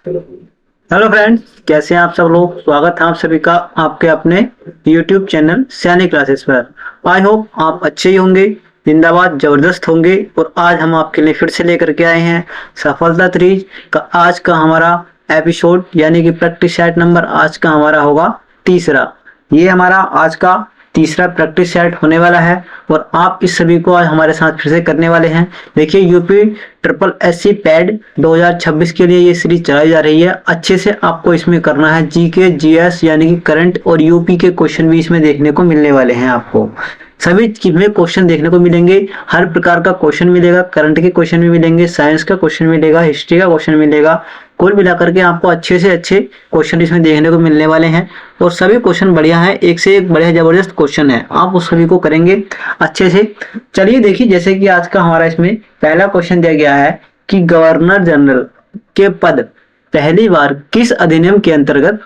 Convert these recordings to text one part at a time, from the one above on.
Hello friends, कैसे हैं आप सब लोग। स्वागत है आप सभी का आपके अपने यूट्यूब चैनल सयानी क्लासेस पर। आई होप आप अच्छे ही होंगे, जिंदाबाद जबरदस्त होंगे। और आज हम आपके लिए फिर से लेकर के आए हैं सफलता सीरीज का आज का हमारा एपिसोड, यानी कि प्रैक्टिस सेट नंबर आज का हमारा होगा तीसरा। ये हमारा आज का तीसरा प्रैक्टिस सेट होने वाला है और आप इस सभी को आज हमारे साथ फिर से करने वाले हैं। देखिए, यूपी ट्रिपल एससी पैड 2026 के लिए ये सीरीज चलाई जा रही है। अच्छे से आपको इसमें करना है जीके जीएस, यानी कि करंट और यूपी के क्वेश्चन भी इसमें देखने को मिलने वाले हैं। आपको सभी में क्वेश्चन देखने को मिलेंगे, हर प्रकार का क्वेश्चन मिलेगा। करंट के क्वेश्चन भी मिलेंगे, साइंस का क्वेश्चन मिलेगा, हिस्ट्री का क्वेश्चन मिलेगा। कुल मिलाकर के आपको अच्छे से अच्छे क्वेश्चन इसमें देखने को मिलने वाले हैं और सभी क्वेश्चन बढ़िया हैं, एक से एक बढ़िया जबरदस्त क्वेश्चन है। आप उस सभी को करेंगे अच्छे से। चलिए देखिए, जैसे कि आज का हमारा इसमें पहला क्वेश्चन दिया गया है कि गवर्नर जनरल के पद पहली बार किस अधिनियम के अंतर्गत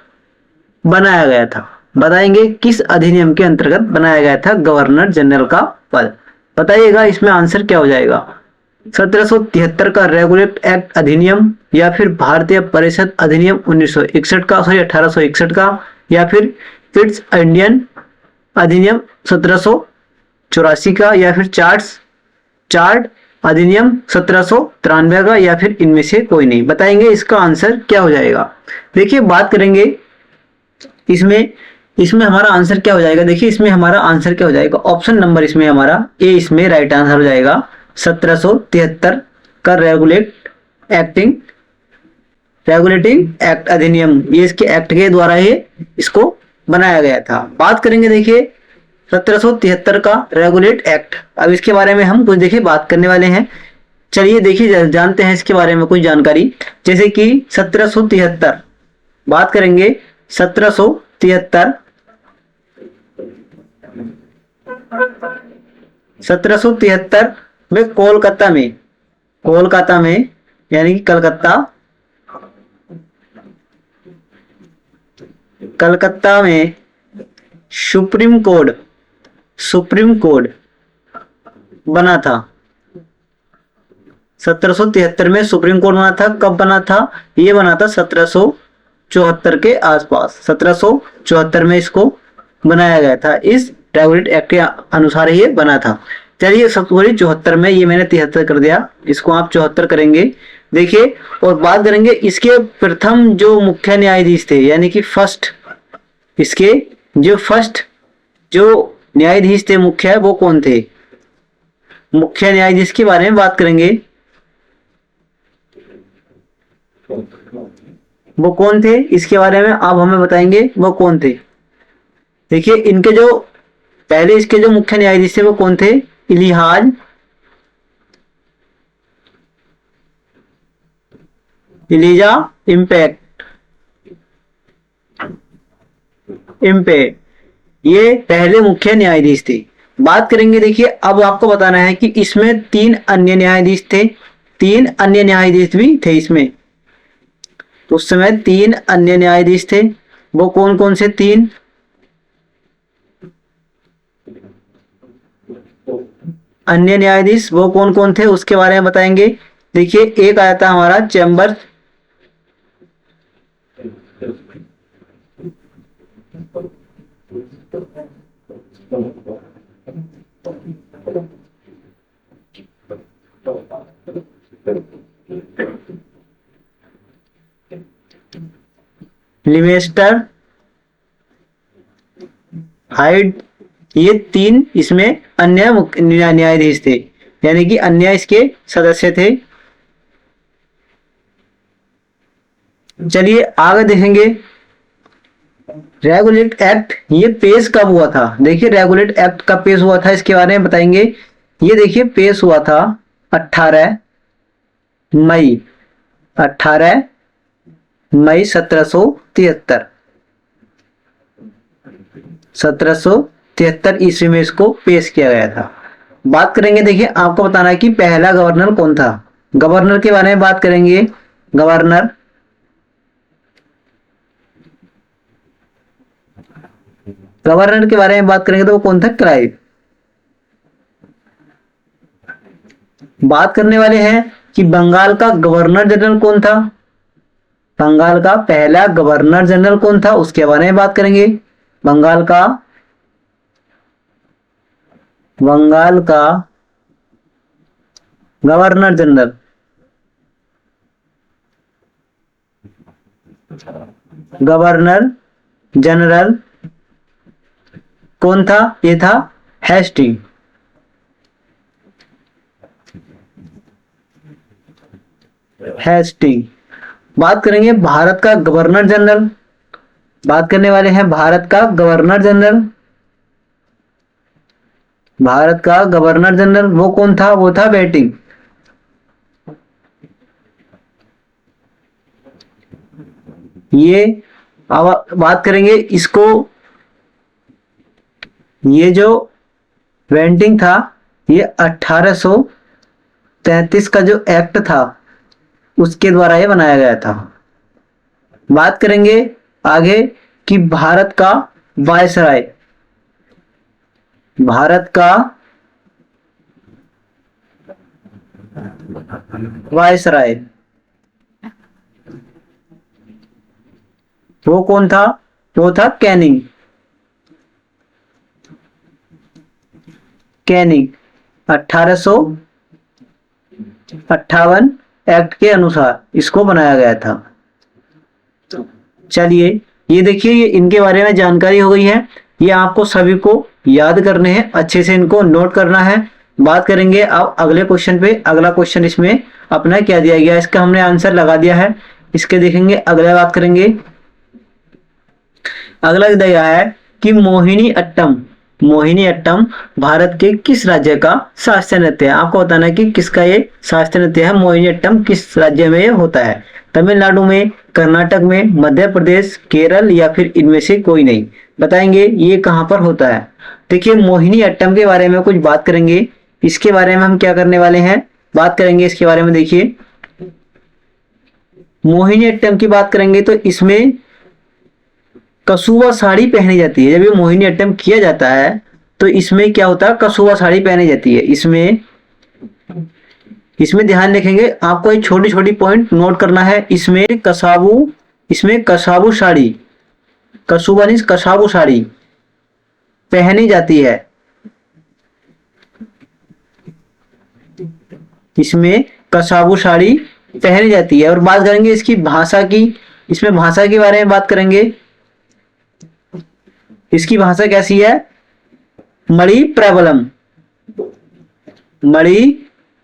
बनाया गया था। बताएंगे किस अधिनियम के अंतर्गत बनाया गया था गवर्नर जनरल का पद। बताइएगा इसमें आंसर क्या हो जाएगा। 1773 का रेगुलेट एक्ट अधिनियम, या फिर भारतीय परिषद अधिनियम 1961 का, सॉरी 1861 का, या फिर इट्स इंडियन अधिनियम 1784 का, या फिर चार्ट अधिनियम 1793 का, या फिर इनमें से कोई नहीं। बताएंगे इसका आंसर क्या हो जाएगा। देखिए बात करेंगे इसमें इसमें हमारा आंसर क्या हो जाएगा। देखिए इसमें हमारा आंसर क्या हो जाएगा। ऑप्शन नंबर इसमें हमारा ए इसमें राइट आंसर हो जाएगा। 1773 का रेगुलेटिंग एक्ट अधिनियम, ये इसके एक्ट के द्वारा ही इसको बनाया गया था। बात करेंगे देखिए 1773 का रेगुलेट एक्ट। अब इसके बारे में हम कुछ देखिए बात करने वाले हैं। चलिए देखिए जानते हैं इसके बारे में कुछ जानकारी। जैसे कि 1773 बात करेंगे। 1773 1773 में कोलकाता में यानी कि कलकत्ता में सुप्रीम कोर्ट बना था। 1773 में सुप्रीम कोर्ट बना था। कब बना था? ये बना था 1774 के आसपास। 1774 में इसको बनाया गया था। इस रेगुलेट एक्ट के अनुसार ही ये बना था। चलिए 74 में, ये मैंने 73 कर दिया, इसको आप 74 करेंगे। देखिए और बात करेंगे इसके प्रथम जो मुख्य न्यायाधीश थे, यानी कि इसके फर्स्ट जो न्यायाधीश थे मुख्य, वो कौन थे। मुख्य न्यायाधीश के बारे में बात करेंगे, वो कौन थे इसके बारे में आप हमें बताएंगे वो कौन थे। देखिए इनके जो पहले इसके जो मुख्य न्यायाधीश थे वो कौन थे। इलीजा इम्पे, ये पहले मुख्य न्यायाधीश थे। बात करेंगे देखिए, अब आपको बताना है कि इसमें 3 अन्य न्यायाधीश थे। 3 अन्य न्यायाधीश भी थे इसमें। तो उस समय 3 अन्य न्यायाधीश थे। वो कौन कौन से 3 अन्य न्यायाधीश, वो कौन कौन थे उसके बारे में बताएंगे। देखिए एक आया था हमारा चैम्बर्स, लिमेस्टर, हाइड, ये 3 इसमें अन्य न्यायाधीश थे, यानी कि अन्य इसके सदस्य थे। चलिए आगे देखेंगे। रेगुलेट एक्ट ये पेश कब हुआ था। देखिए रेगुलेट एक्ट कब पेश हुआ था इसके बारे में बताएंगे। ये देखिए पेश हुआ था 18 मई 1773 ईस्वी में इसको पेश किया गया था। बात करेंगे, देखिए आपको बताना है कि पहला गवर्नर कौन था। गवर्नर के बारे में बात करेंगे। गवर्नर के बारे में बात करेंगे तो वो कौन था। क्लाइव। बात करने वाले हैं कि बंगाल का गवर्नर जनरल कौन था। बंगाल का पहला गवर्नर जनरल कौन था उसके बारे में बात करेंगे। बंगाल का गवर्नर जनरल, गवर्नर जनरल कौन था? ये था हेस्टिंग। हेस्टिंग। बात करेंगे भारत का गवर्नर जनरल, बात करने वाले हैं भारत का गवर्नर जनरल। भारत का गवर्नर जनरल वो कौन था? वो था बेटिंग। ये अब बात करेंगे इसको, ये जो वेंटिंग था ये 1833 का जो एक्ट था उसके द्वारा ये बनाया गया था। बात करेंगे आगे कि भारत का वायसराय, भारत का वायसराय वो कौन था? वो था कैनिंग। कैनिंग 1858 एक्ट के अनुसार इसको बनाया गया था। चलिए ये देखिए, ये इनके बारे में जानकारी हो गई है। ये आपको सभी को याद करने हैं, अच्छे से इनको नोट करना है। बात करेंगे अब अगले क्वेश्चन पे। अगला क्वेश्चन इसमें अपना क्या दिया गया, इसका हमने आंसर लगा दिया है। इसके देखेंगे, अगला बात करेंगे। अगला दिया गया है कि मोहिनी अट्टम, मोहिनी अट्टम भारत के किस राज्य का शास्त्रीय नृत्य है? आपको बताना है कि किसका ये शास्त्रीय नृत्य है। मोहिनी अट्टम किस राज्य में ये होता है? तमिलनाडु में, कर्नाटक में, मध्य प्रदेश, केरल या फिर इनमें से कोई नहीं? बताएंगे ये कहाँ पर होता है। देखिए मोहिनी अट्टम के बारे में कुछ बात करेंगे। इसके बारे में हम क्या करने वाले हैं, बात करेंगे इसके बारे में। देखिए मोहिनी अट्टम की बात करेंगे तो इसमें कसूवा साड़ी पहनी जाती है। जब ये मोहिनी अट्टम किया जाता है तो इसमें क्या होता है, कसूवा साड़ी पहनी जाती है। इसमें ध्यान रखेंगे, आपको एक छोटी छोटी पॉइंट नोट करना है। इसमें कसाबू साड़ी, कसूबा नहीं कसाबू साड़ी पहनी जाती है। इसमें कसाबू साड़ी पहनी जाती है। और बात करेंगे इसकी भाषा की, इसमें भाषा के बारे में बात करेंगे। इसकी भाषा कैसी है? मणि प्रबलम, मणि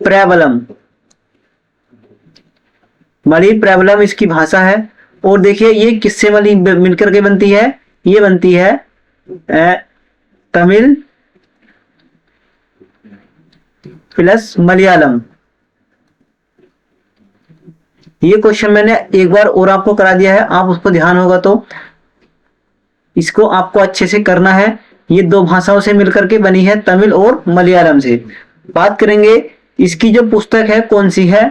प्रबलम, मणि प्रबलम इसकी भाषा है। और देखिए ये किससे मिलकर के बनती है? ये बनती है तमिल प्लस मलयालम। ये क्वेश्चन मैंने एक बार और आपको करा दिया है, आप उसको ध्यान होगा तो इसको आपको अच्छे से करना है। ये दो भाषाओं से मिलकर के बनी है, तमिल और मलयालम से। बात करेंगे इसकी जो पुस्तक है कौन सी है।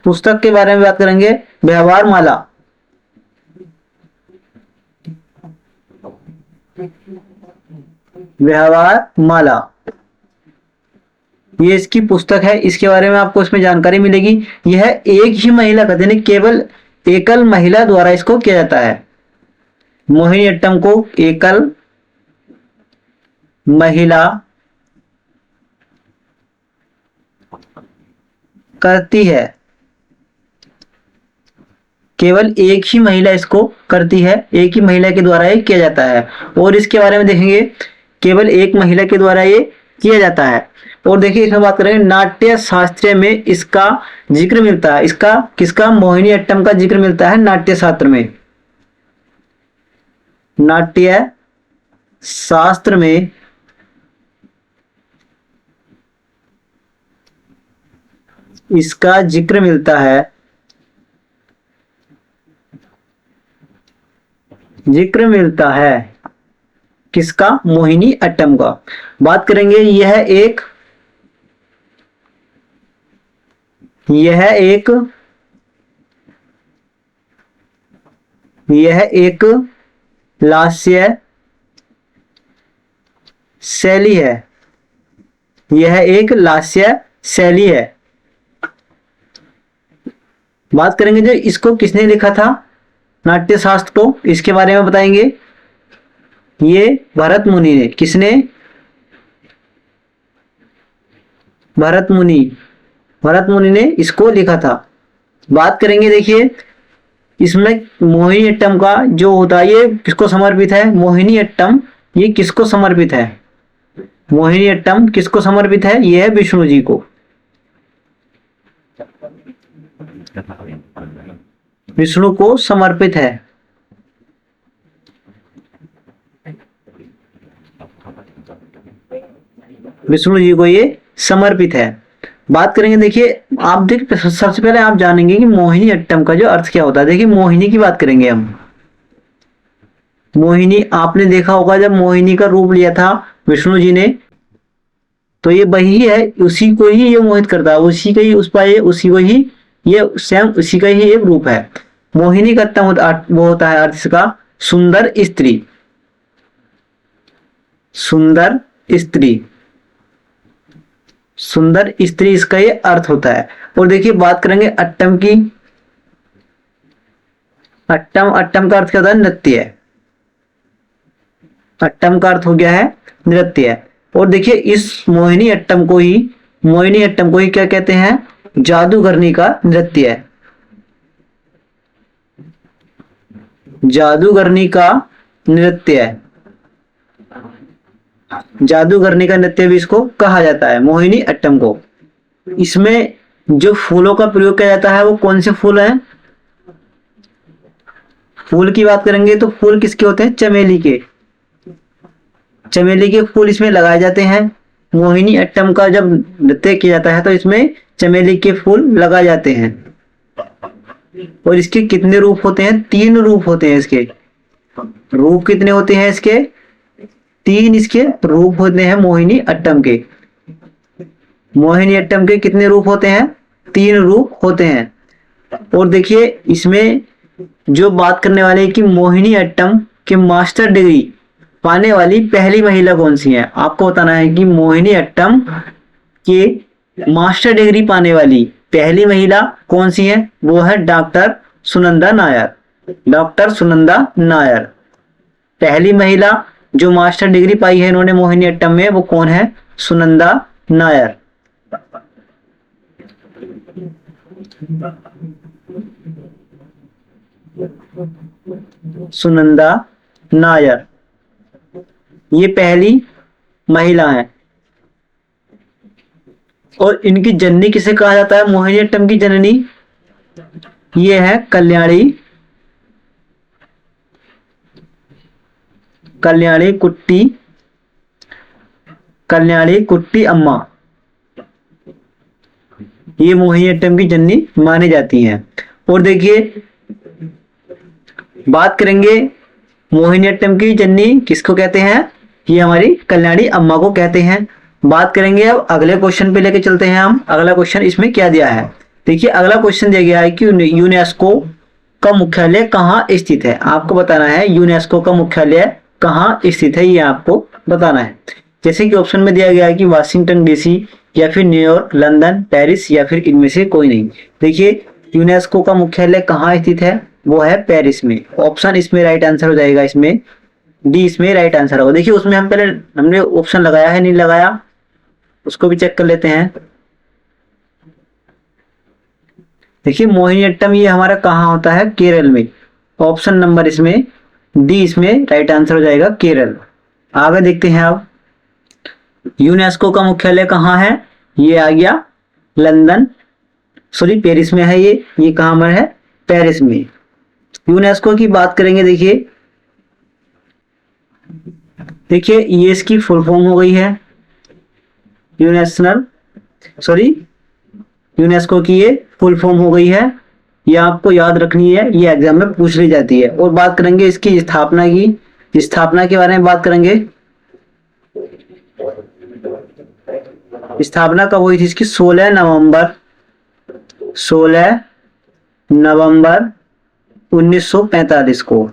पुस्तक के बारे में बात करेंगे, व्यवहार माला। व्यवहार माला ये इसकी पुस्तक है। इसके बारे में आपको इसमें जानकारी मिलेगी। यह एक ही महिला का, यानी केवल एकल महिला द्वारा इसको किया जाता है। मोहिनी अट्टम को एकल महिला करती है, केवल एक ही महिला इसको करती है, एक ही महिला के द्वारा ये किया जाता है। और इसके बारे में देखेंगे, केवल एक महिला के द्वारा ये किया जाता है। और देखिए इसमें बात करेंगे नाट्य शास्त्र में इसका जिक्र मिलता है। इसका किसका? मोहिनी अट्टम का जिक्र मिलता है नाट्य शास्त्र में। नाट्य शास्त्र में इसका जिक्र मिलता है, जिक्र मिलता है किसका? मोहिनी अट्टम का। बात करेंगे यह एक लास्य शैली है। यह एक लास्य शैली है। बात करेंगे जो इसको किसने लिखा था, नाट्य शास्त्र को, इसके बारे में बताएंगे। ये भरत मुनि ने, किसने, भरत मुनि, भरत मुनि ने इसको लिखा था। बात करेंगे देखिए इसमें मोहिनीअट्टम का जो होता है ये किसको समर्पित है, मोहिनीअट्टम ये किसको समर्पित है, मोहिनीअट्टम किसको समर्पित है, ये है विष्णु जी को, विष्णु को समर्पित है। विष्णु जी को ये समर्पित है। बात करेंगे देखिए आप देख सबसे पहले आप जानेंगे कि मोहिनीअट्टम का जो अर्थ क्या होता है। देखिए मोहिनी की बात करेंगे हम। मोहिनी आपने देखा होगा जब मोहिनी का रूप लिया था विष्णु जी ने, तो ये वही है, उसी को ही ये मोहित करता है, उसी का ही उस पाए, उसी को ही ये सेम उसी का ही एक रूप है। मोहिनी का वो होता है अर्थ इसका सुंदर स्त्री, सुंदर स्त्री, सुंदर स्त्री इसका ये अर्थ होता है। और देखिए बात करेंगे अट्टम की। अट्टम, अट्टम का अर्थ क्या होता है, नृत्य। अट्टम का अर्थ हो गया है नृत्य। और देखिए इस मोहिनी अट्टम को ही, मोहिनी अट्टम को ही क्या कहते हैं, जादूगरनी का नृत्य है, जादूगरनी का नृत्य है, जादूगरनी का नृत्य भी इसको कहा जाता है मोहिनी अट्टम को। इसमें जो फूलों का प्रयोग किया जाता है वो कौन से फूल हैं, फूल की बात करेंगे तो फूल किसके होते हैं, चमेली के, चमेली के फूल इसमें लगाए जाते हैं। मोहिनी अट्टम का जब नृत्य किया जाता है तो इसमें चमेली के फूल लगाए जाते हैं। और इसके कितने रूप होते हैं, 3 रूप होते हैं इसके। रूप कितने होते हैं इसके, 3 इसके रूप होते हैं मोहिनी अट्टम के। मोहिनी अट्टम के कितने रूप होते हैं, 3 रूप होते हैं। और देखिए इसमें जो बात करने वाले कि मोहिनी अट्टम के मास्टर डिग्री पाने वाली पहली महिला कौन सी है, आपको बताना है कि मोहिनी अट्टम के मास्टर डिग्री पाने वाली पहली महिला कौन सी है, वो है डॉक्टर सुनंदा नायर, डॉक्टर सुनंदा नायर। पहली महिला जो मास्टर डिग्री पाई है इन्होंने मोहिनी अट्टम में, वो कौन है, सुनंदा नायर। सुनंदा नायर ये पहली महिला है। और इनकी जननी किसे कहा जाता है, मोहिनी अट्टम की जननी ये है कल्याणी, कल्याणी कुट्टी, कल्याणी कुट्टी अम्मा, ये मोहिनी अट्टम की जननी मानी जाती हैं। और देखिए बात करेंगे मोहिनी अट्टम की जननी किसको कहते हैं, ये हमारी कल्याणी अम्मा को कहते हैं। बात करेंगे अब अगले क्वेश्चन पे लेके चलते हैं हम। अगला क्वेश्चन इसमें क्या दिया है, देखिए अगला क्वेश्चन दिया गया है कि यूनेस्को का मुख्यालय कहाँ स्थित है। आपको बताना है यूनेस्को का मुख्यालय कहाँ स्थित है, ये आपको बताना है। जैसे कि ऑप्शन में दिया गया है कि वाशिंगटन डीसी या फिर न्यूयॉर्क, लंदन, पेरिस या फिर इनमें से कोई नहीं। देखिए यूनेस्को का मुख्यालय कहाँ स्थित है, वो है पेरिस में। ऑप्शन इसमें राइट आंसर हो जाएगा, इसमें डी इसमें राइट आंसर होगा। देखिए उसमें हम पहले हमने ऑप्शन लगाया है नहीं लगाया उसको भी चेक कर लेते हैं। देखिए मोहिनी अट्टम ये हमारा कहाँ होता है, केरल में। ऑप्शन नंबर इसमें डी इसमें राइट आंसर हो जाएगा, केरल। आगे देखते हैं अब यूनेस्को का मुख्यालय कहाँ है, ये आ गया लंदन, सॉरी पेरिस में है ये कहाँ पर है, पेरिस में। यूनेस्को की बात करेंगे देखिए ये इसकी फुल फॉर्म हो गई है यूनेस्को की ये फुल फॉर्म हो गई है, ये आपको याद रखनी है, ये एग्जाम में पूछ ली जाती है। और बात करेंगे इसकी स्थापना की, स्थापना के बारे में बात करेंगे। स्थापना कब हुई थी इसकी, 16 नवंबर 1945 को,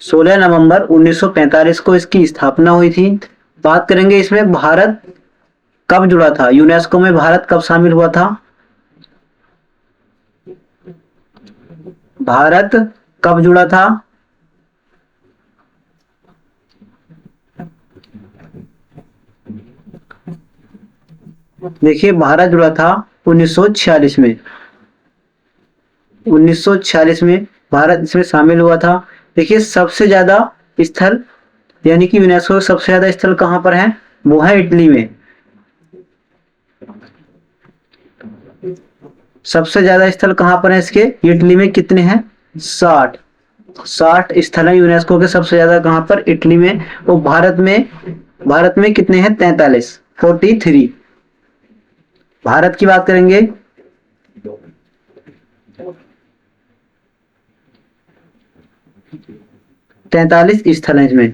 16 नवंबर 1945 को इसकी स्थापना हुई थी। बात करेंगे इसमें भारत कब जुड़ा था, यूनेस्को में भारत कब शामिल हुआ था। भारत कब जुड़ा था? देखिए भारत जुड़ा था 1946 में। 1946 में भारत इसमें शामिल हुआ था। देखिए सबसे ज्यादा स्थल यानी कि यूनेस्को के सबसे ज्यादा स्थल कहाँ पर है? वो है इटली में। सबसे ज्यादा स्थल कहाँ पर है इसके? इटली में। कितने हैं? 60। 60 स्थल है यूनेस्को के सबसे ज्यादा। कहाँ पर? इटली में। और भारत में कितने हैं? 43, 43। भारत की बात करेंगे 43 स्थल है इसमें।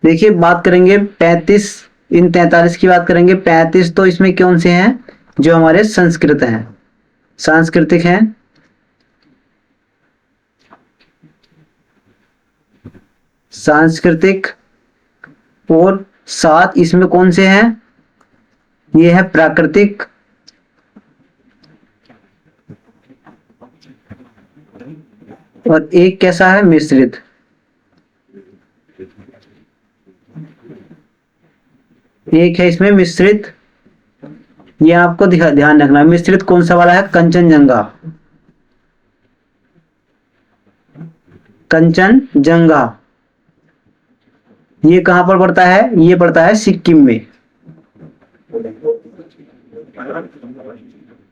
देखिए बात करेंगे 35, इन 43 की बात करेंगे। 35 तो इसमें कौन से हैं? जो हमारे संस्कृत हैं, सांस्कृतिक हैं। सांस्कृतिक। और 7 इसमें कौन से हैं? ये है प्राकृतिक। और एक कैसा है? मिश्रित। एक है इसमें मिश्रित। ये आपको ध्यान रखना। मिश्रित कौन सा वाला है? कंचनजंगा। कंचनजंगा ये कहां पर पड़ता है? ये पड़ता है सिक्किम में।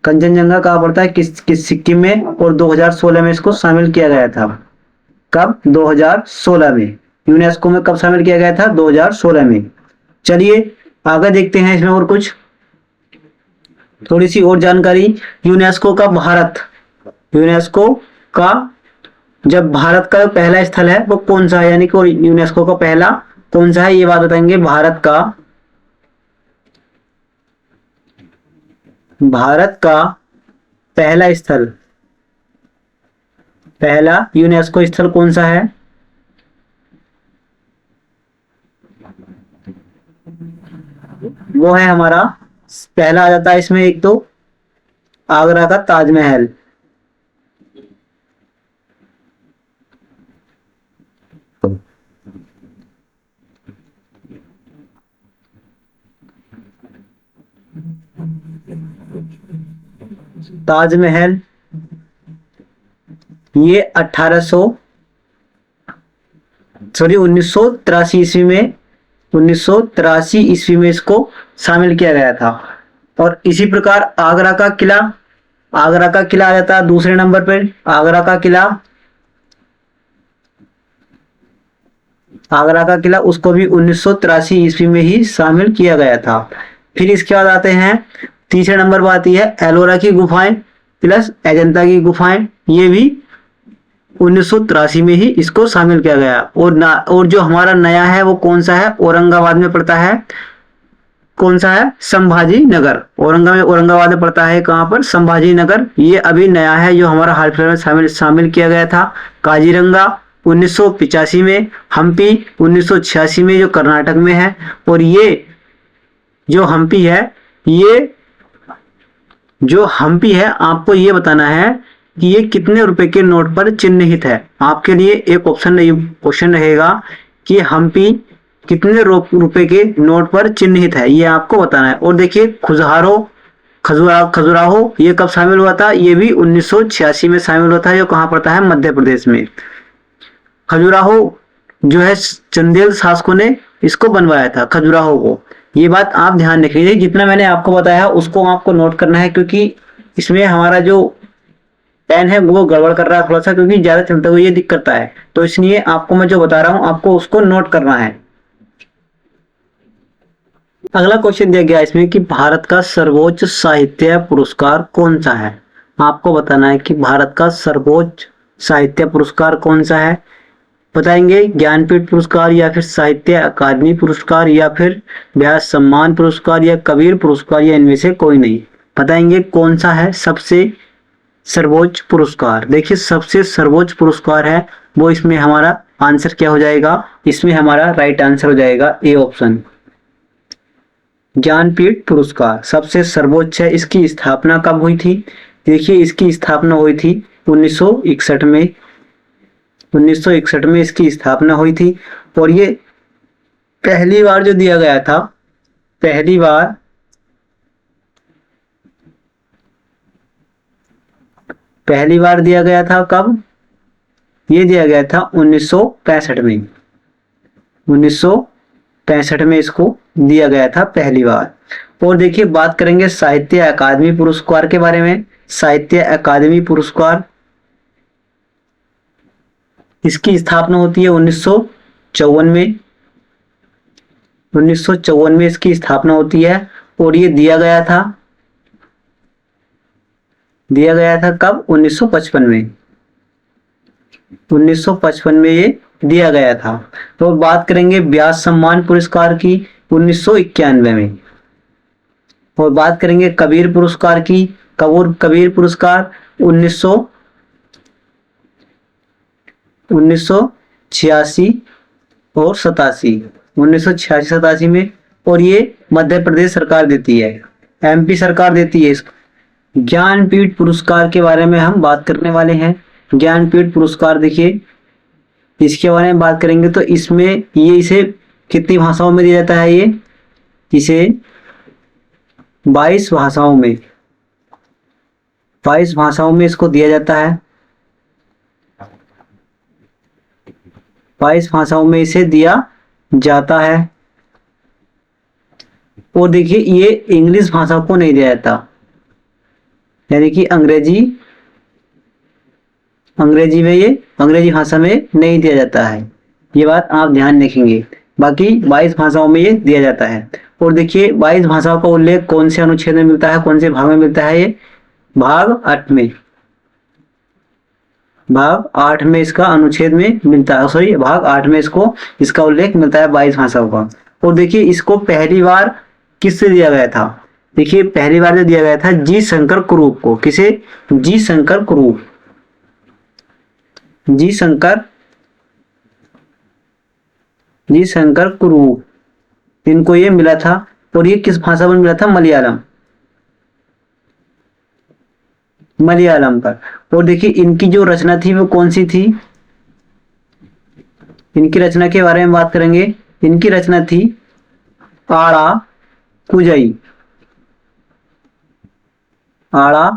कंचनजंगा कहां पड़ता है? किस सिक्किम में। और 2016 में इसको शामिल किया गया था। कब? 2016 में। यूनेस्को में कब शामिल किया गया था? 2016 में। चलिए आगे देखते हैं इसमें और कुछ थोड़ी सी और जानकारी। यूनेस्को का जब भारत का पहला स्थल है वो कौन सा है? यानी कि यूनेस्को का पहला कौन सा है? ये बात बताएंगे। भारत का पहला स्थल, पहला यूनेस्को स्थल कौन सा है? वो है हमारा पहला आ जाता है इसमें एक तो आगरा का ताजमहल। ताजमहल ये 1983 ईस्वी में 1983 ईस्वी में इसको शामिल किया गया था। और इसी प्रकार आगरा का किला आ जाता है दूसरे नंबर पर। आगरा का किला उसको भी 1983 ईस्वी में ही शामिल किया गया था। फिर इसके बाद आते हैं तीसरे नंबर पर आती है एलोरा की गुफाएं प्लस अजंता की गुफाएं। ये भी 1983 में ही इसको शामिल किया गया। और जो हमारा नया है वो कौन सा है? औरंगाबाद में पड़ता है। कौन सा है? संभाजी नगर। औरंगाबाद में पड़ता है। कहां पर? संभाजी नगर। ये अभी नया है जो हमारा हाल फिलहाल में शामिल किया गया था। काजीरंगा 1985 में। हम्पी 1986 में जो कर्नाटक में है। और ये जो हम्पी है आपको ये बताना है कि ये कितने रुपए के नोट पर चिन्हित है। आपके लिए एक क्वेश्चन रहेगा कि हम्पी कितने रुपए के नोट पर चिन्हित है, ये आपको बताना है। और देखिए खजुराहो ये कब शामिल हुआ था? ये भी 1986 में शामिल हुआ था। जो कहाँ पड़ता है? मध्य प्रदेश में। खजुराहो जो है चंदेल शासकों ने इसको बनवाया था, खजुराहो को। ये बात आप ध्यान रखिए। जितना मैंने आपको बताया उसको आपको नोट करना है, क्योंकि इसमें हमारा जो पेन है वो गड़बड़ कर रहा है थोड़ा सा, क्योंकि ज्यादा चलते हुए ये दिक्कत है। तो इसलिए आपको मैं जो बता रहा हूं आपको उसको नोट करना है। अगला क्वेश्चन दिया गया इसमें कि भारत का सर्वोच्च साहित्य पुरस्कार कौन सा है। आपको बताना है कि भारत का सर्वोच्च साहित्य पुरस्कार कौन सा है। बताएंगे ज्ञानपीठ पुरस्कार या फिर साहित्य अकादमी पुरस्कार या फिर व्यास सम्मान पुरस्कार या कबीर पुरस्कार या इनमें से कोई नहीं। बताएंगे कौन सा है सबसे सर्वोच्च पुरस्कार। देखिए सबसे सर्वोच्च पुरस्कार है वो, इसमें हमारा आंसर क्या हो जाएगा? इसमें हमारा राइट आंसर हो जाएगा ए ऑप्शन। ज्ञानपीठ पुरस्कार सबसे सर्वोच्च है। इसकी स्थापना कब हुई थी? देखिए इसकी स्थापना हुई थी 1961 में। 1961 में इसकी स्थापना हुई थी। और ये पहली बार जो दिया गया था, पहली बार दिया गया था कब? ये दिया गया था 1965 में। 1965 में इसको दिया गया था पहली बार। और देखिए बात करेंगे साहित्य अकादमी पुरस्कार के बारे में। साहित्य अकादमी पुरस्कार, इसकी स्थापना होती है 1954 में। 1954 में इसकी स्थापना होती है। और ये दिया गया था कब? 1955 में। 1955 में ये दिया गया था। तो बात करेंगे व्यास सम्मान पुरस्कार की, 1991 में। और बात करेंगे कबीर पुरस्कार की, कबीर पुरस्कार 1986 और 87, 1986-87 में। और ये मध्य प्रदेश सरकार देती है, एमपी सरकार देती है इसको। ज्ञानपीठ पुरस्कार के बारे में हम बात करने वाले हैं। ज्ञानपीठ पुरस्कार देखिए, इसके बारे में बात करेंगे तो इसमें ये इसे कितनी भाषाओं में दिया जाता है? ये इसे 22 भाषाओं में, 22 भाषाओं में इसको दिया जाता है। 22 भाषाओं में इसे दिया जाता है। और देखिए ये इंग्लिश भाषा को नहीं दिया जाता, यानी कि अंग्रेजी में, ये अंग्रेजी भाषा में नहीं दिया जाता है। ये बात आप ध्यान रखेंगे। बाकी 22 भाषाओं में ये दिया जाता है। और देखिए 22 भाषाओं का उल्लेख कौन से अनुच्छेद में मिलता है, कौन से भाग में मिलता है? ये भाग 8 में, भाग 8 में इसका अनुच्छेद में मिलता है, सॉरी भाग 8 में इसका उल्लेख मिलता है 22 भाषाओं का। और देखिए इसको पहली बार किससे दिया गया था? देखिए पहली बार जो दिया गया था जी शंकर कुरूप को। किसे? जी शंकर कुरूप, जी शंकर कुरूप, इनको ये मिला था। और ये किस भाषा में मिला था? मलयालम पर। और देखिए इनकी जो रचना थी वो कौन सी थी? इनकी रचना के बारे में बात करेंगे। इनकी रचना थी आड़ा कुजई, आड़ा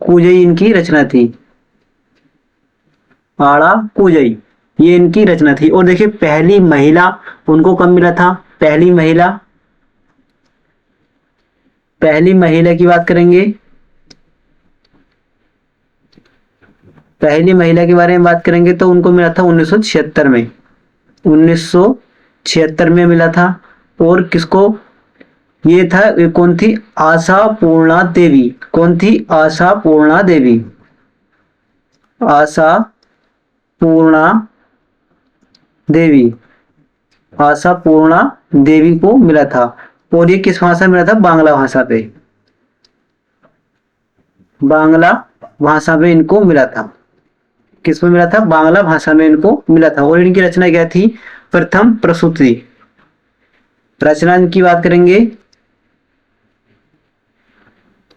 कुजई इनकी रचना थी, आड़ा कुजई ये इनकी रचना थी। और देखिए पहली महिला उनको कब मिला था? पहली महिला की बात करेंगे। पहली महिला के बारे में बात करेंगे तो उनको मिला था 1976 में, 1976 में मिला था। और किसको? ये था, ये कौन थी? आशा पूर्णा देवी। कौन थी? आशा पूर्णा देवी, आशा पूर्णा देवी, आशा पूर्णा देवी को मिला था। और ये किस भाषा में मिला था? बांग्ला भाषा पे, बांग्ला भाषा में इनको मिला था। किस में मिला था? बांग्ला भाषा में इनको मिला था। और इनकी रचना क्या थी? प्रथम प्रसूति। रचना की बात करेंगे,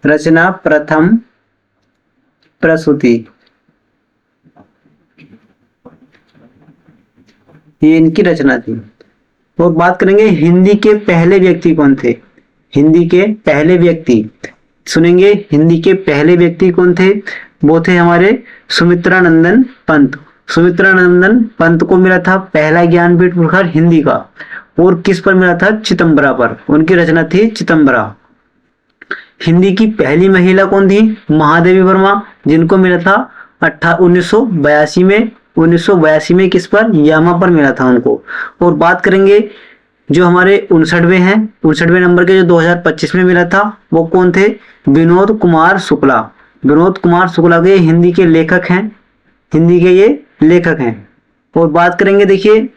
रचना प्रथम प्रसूति, ये इनकी रचना थी। और बात करेंगे हिंदी के पहले व्यक्ति कौन थे? हिंदी के पहले व्यक्ति सुनेंगे, हिंदी के पहले व्यक्ति कौन थे? वो थे हमारे सुमित्रानंदन पंत। सुमित्रानंदन पंत को मिला था पहला ज्ञानपीठ पुरस्कार हिंदी का। और किस पर मिला था? चिदंबरा पर। उनकी रचना थी चिदंबरा। हिंदी की पहली महिला कौन थी? महादेवी वर्मा, जिनको मिला था 1982 में। 1982 में किस पर? यामा पर मिला था उनको। और बात करेंगे जो हमारे 59वें हैं, 59वें नंबर के जो 2025 में मिला था वो कौन थे? विनोद कुमार शुक्ला। विनोद कुमार शुक्ला के हिंदी के लेखक हैं, हिंदी के ये लेखक हैं। और बात करेंगे, देखिए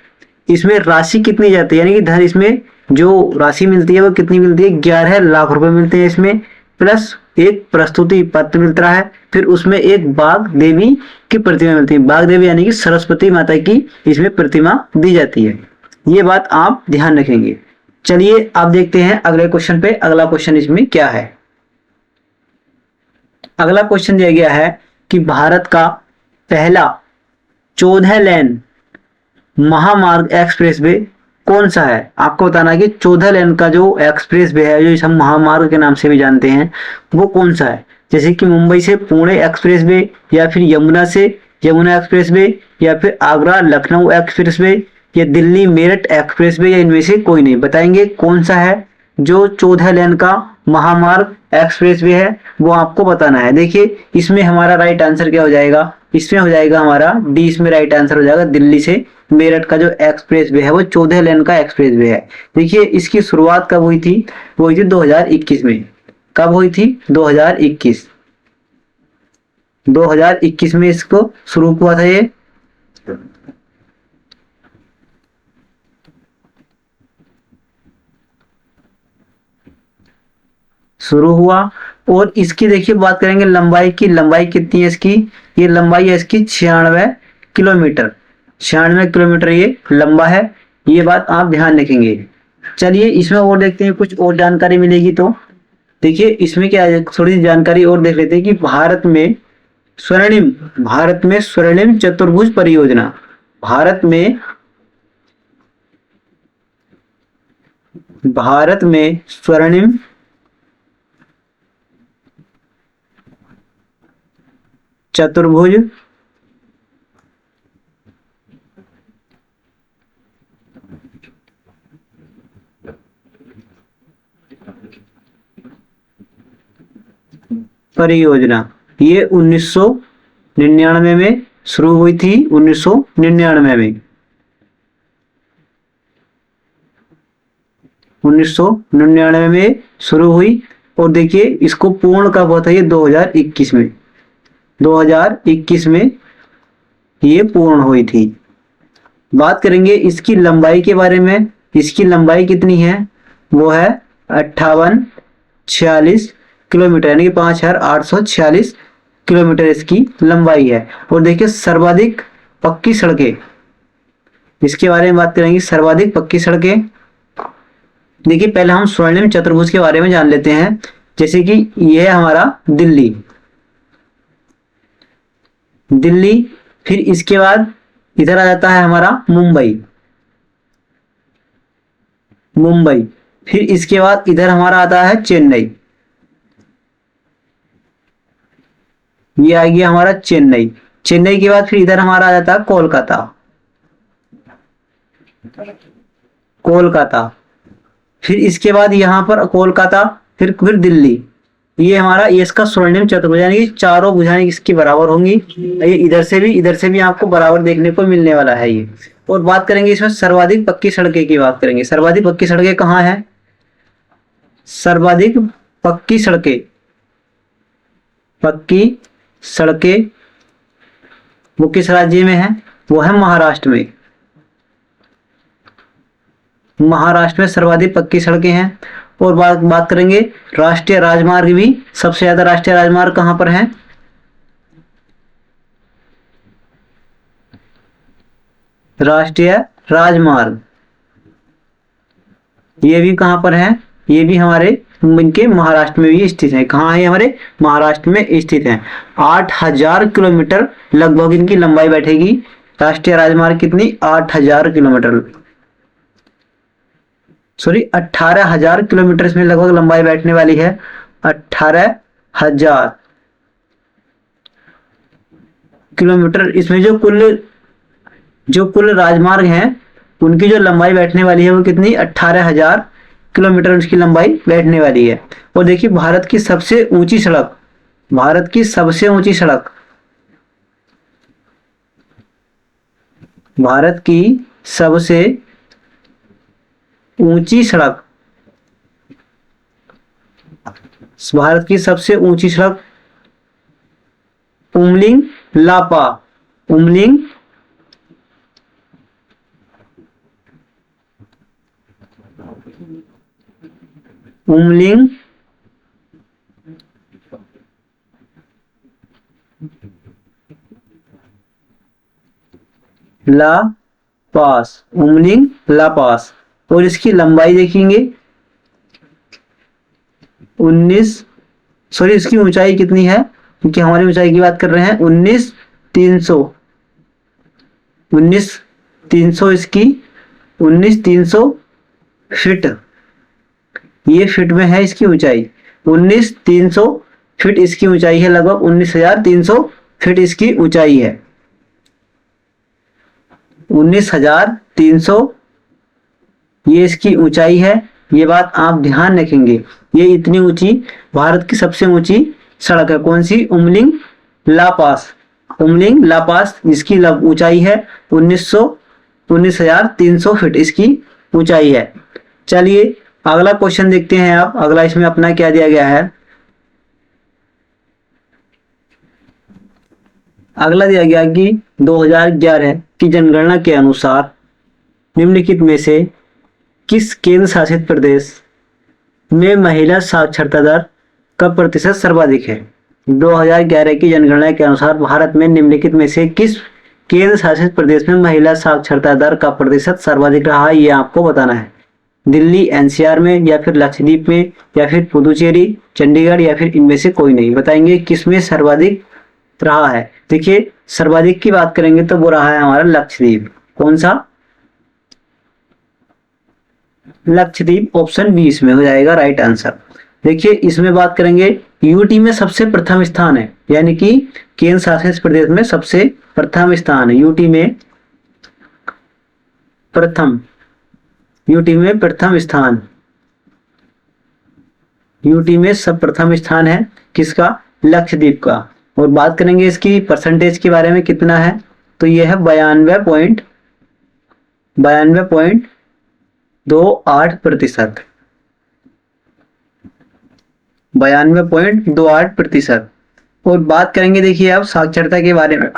इसमें राशि कितनी जाती है, यानी कि धन इसमें जो राशि मिलती है वो कितनी मिलती है? 11 लाख रुपए मिलते हैं इसमें, प्लस एक प्रस्तुति पत्र मिलता है। फिर उसमें एक बाघ देवी की प्रतिमा मिलती है। बाघ देवी यानी कि सरस्वती माता की इसमें प्रतिमा दी जाती है। ये बात आप ध्यान रखेंगे। चलिए आप देखते हैं अगले क्वेश्चन पे। अगला क्वेश्चन इसमें क्या है? अगला क्वेश्चन दिया गया है कि भारत का पहला 14 लेन महामार्ग एक्सप्रेस वे कौन सा है? आपको बताना है कि 14 लेन का जो एक्सप्रेस वे है, जो हम महामार्ग के नाम से भी जानते हैं, वो कौन सा है? जैसे कि मुंबई से पुणे एक्सप्रेस वे, या फिर यमुना से यमुना एक्सप्रेस वे, या फिर आगरा लखनऊ एक्सप्रेस वे, या दिल्ली मेरठ एक्सप्रेस वे, या इनमें से कोई नहीं। बताएंगे कौन सा है जो 14 लेन का महामार्ग एक्सप्रेस वे है, वो आपको बताना है। देखिए इसमें हमारा राइट आंसर क्या हो जाएगा? इसमें हो जाएगा हमारा डी, इसमें राइट आंसर हो जाएगा दिल्ली से मेरठ का जो एक्सप्रेस वे है वो 14 लेन का एक्सप्रेस वे है। देखिए इसकी शुरुआत कब हुई थी? वो हुई थी 2021 में। कब हुई थी? 2021। 2021 में इसको शुरू हुआ था ये। शुरू हुआ। और इसकी देखिए बात करेंगे लंबाई की। लंबाई कितनी है इसकी? ये लंबाई है इसकी 96 किलोमीटर। 96 किलोमीटर ये लंबा है। ये बात आप ध्यान रखेंगे। चलिए इसमें और देखते हैं, कुछ और जानकारी मिलेगी तो। देखिए इसमें क्या है, थोड़ी सी जानकारी और देख लेते हैं कि भारत में स्वर्णिम चतुर्भुज परियोजना, भारत में स्वर्णिम चतुर्भुज परियोजना ये 1999 में शुरू हुई थी। 1999 में 1999 में शुरू हुई। और देखिए इसको पूर्ण कब हुआ था? ये 2021 में। 2021 में ये पूर्ण हुई थी। बात करेंगे इसकी लंबाई के बारे में। इसकी लंबाई कितनी है? वो है 5846 किलोमीटर, यानी कि 5846 किलोमीटर इसकी लंबाई है। और देखिए सर्वाधिक पक्की सड़कें, इसके बारे में बात करेंगे। सर्वाधिक पक्की सड़कें, देखिए पहले हम स्वर्णिम चतुर्भुज के बारे में जान लेते हैं। जैसे कि यह है हमारा दिल्ली, फिर इसके बाद इधर आ जाता है हमारा मुंबई, फिर इसके बाद इधर हमारा आता है चेन्नई। ये आ गया हमारा चेन्नई। चेन्नई के बाद फिर इधर हमारा आ जाता है कोलकाता। फिर इसके बाद यहाँ पर कोलकाता, फिर दिल्ली। ये हमारा ये इसका स्वर्णिम चतुर्भुज, यानी कि चारों भुजाएं इसकी बराबर होंगी। ये इधर से भी आपको बराबर देखने को मिलने वाला है ये। और बात करेंगे इसमें सर्वाधिक पक्की सड़कें की बात करेंगे। सर्वाधिक पक्की सड़कें कहाँ है? सर्वाधिक पक्की सड़कें वो किस राज्य में है? वो है महाराष्ट्र में। महाराष्ट्र में सर्वाधिक पक्की सड़कें हैं। और बात करेंगे राष्ट्रीय राजमार्ग भी। सबसे ज्यादा राष्ट्रीय राजमार्ग कहां पर हैं? राष्ट्रीय राजमार्ग ये भी कहां पर है? ये भी हमारे इनके महाराष्ट्र में भी स्थित है। कहाँ है? हमारे महाराष्ट्र में स्थित है। 8000 किलोमीटर लगभग इनकी लंबाई बैठेगी। राष्ट्रीय राजमार्ग कितनी? 8000 किलोमीटर, सॉरी 18,000 किलोमीटर इसमें लगभग लंबाई बैठने वाली है। 18,000 किलोमीटर इसमें जो कुल राजमार्ग हैं उनकी जो लंबाई बैठने वाली है वो कितनी? 18,000 किलोमीटर उसकी लंबाई बैठने वाली है। और देखिए भारत की सबसे ऊंची सड़क, भारत की सबसे ऊंची सड़क, भारत की सबसे ऊंची सड़क, भारत की सबसे ऊंची सड़क उमलिंग लापा, उमलिंग उमलिंग ला पास, उमलिंग ला पास। और इसकी लंबाई देखेंगे 19, सॉरी इसकी ऊंचाई कितनी है, क्योंकि हमारी ऊंचाई की बात कर रहे हैं। 19,300, 19,300 इसकी 19,300 फीट, ये फीट में है इसकी ऊंचाई। 19,300 फीट इसकी ऊंचाई है, लगभग 19,300 फीट इसकी ऊंचाई है। 19,300 ये इसकी ऊंचाई है। ये बात आप ध्यान रखेंगे। ये इतनी ऊंची भारत की सबसे ऊंची सड़क है। कौन सी? उमलिंग ला पास। उमलिंग ला पास जिसकी ऊंचाई है 19,300 फीट इसकी ऊंचाई है। चलिए अगला क्वेश्चन देखते हैं आप। अगला इसमें अपना क्या दिया गया है। अगला दिया गया कि 2011 की जनगणना के अनुसार निम्नलिखित में से किस केंद्र शासित प्रदेश में महिला साक्षरता दर का प्रतिशत सर्वाधिक है? 2011 की जनगणना के अनुसार भारत में निम्नलिखित में से किस केंद्र शासित प्रदेश में महिला साक्षरता दर का प्रतिशत सर्वाधिक रहा है, ये आपको बताना है। दिल्ली एनसीआर में, या फिर लक्षद्वीप में, या फिर पुदुचेरी, चंडीगढ़, या फिर इनमें से कोई नहीं। बताएंगे किसमें सर्वाधिक रहा है। देखिए सर्वाधिक की बात करेंगे तो वो रहा है हमारा लक्षद्वीप। कौन सा? लक्षद्वीप। ऑप्शन बी इसमें हो जाएगा राइट आंसर। देखिए इसमें बात करेंगे यूटी में सबसे प्रथम स्थान है, यानी कि केंद्र शासित प्रदेश में सबसे प्रथम स्थान है। यूटी में प्रथम, यूटी में प्रथम स्थान, यूटी में सब प्रथम स्थान है किसका? लक्षद्वीप का। और बात करेंगे इसकी परसेंटेज के बारे में कितना है, तो यह है 92.28%। 92.28%। और बात करेंगे देखिए अब साक्षरता के बारे में।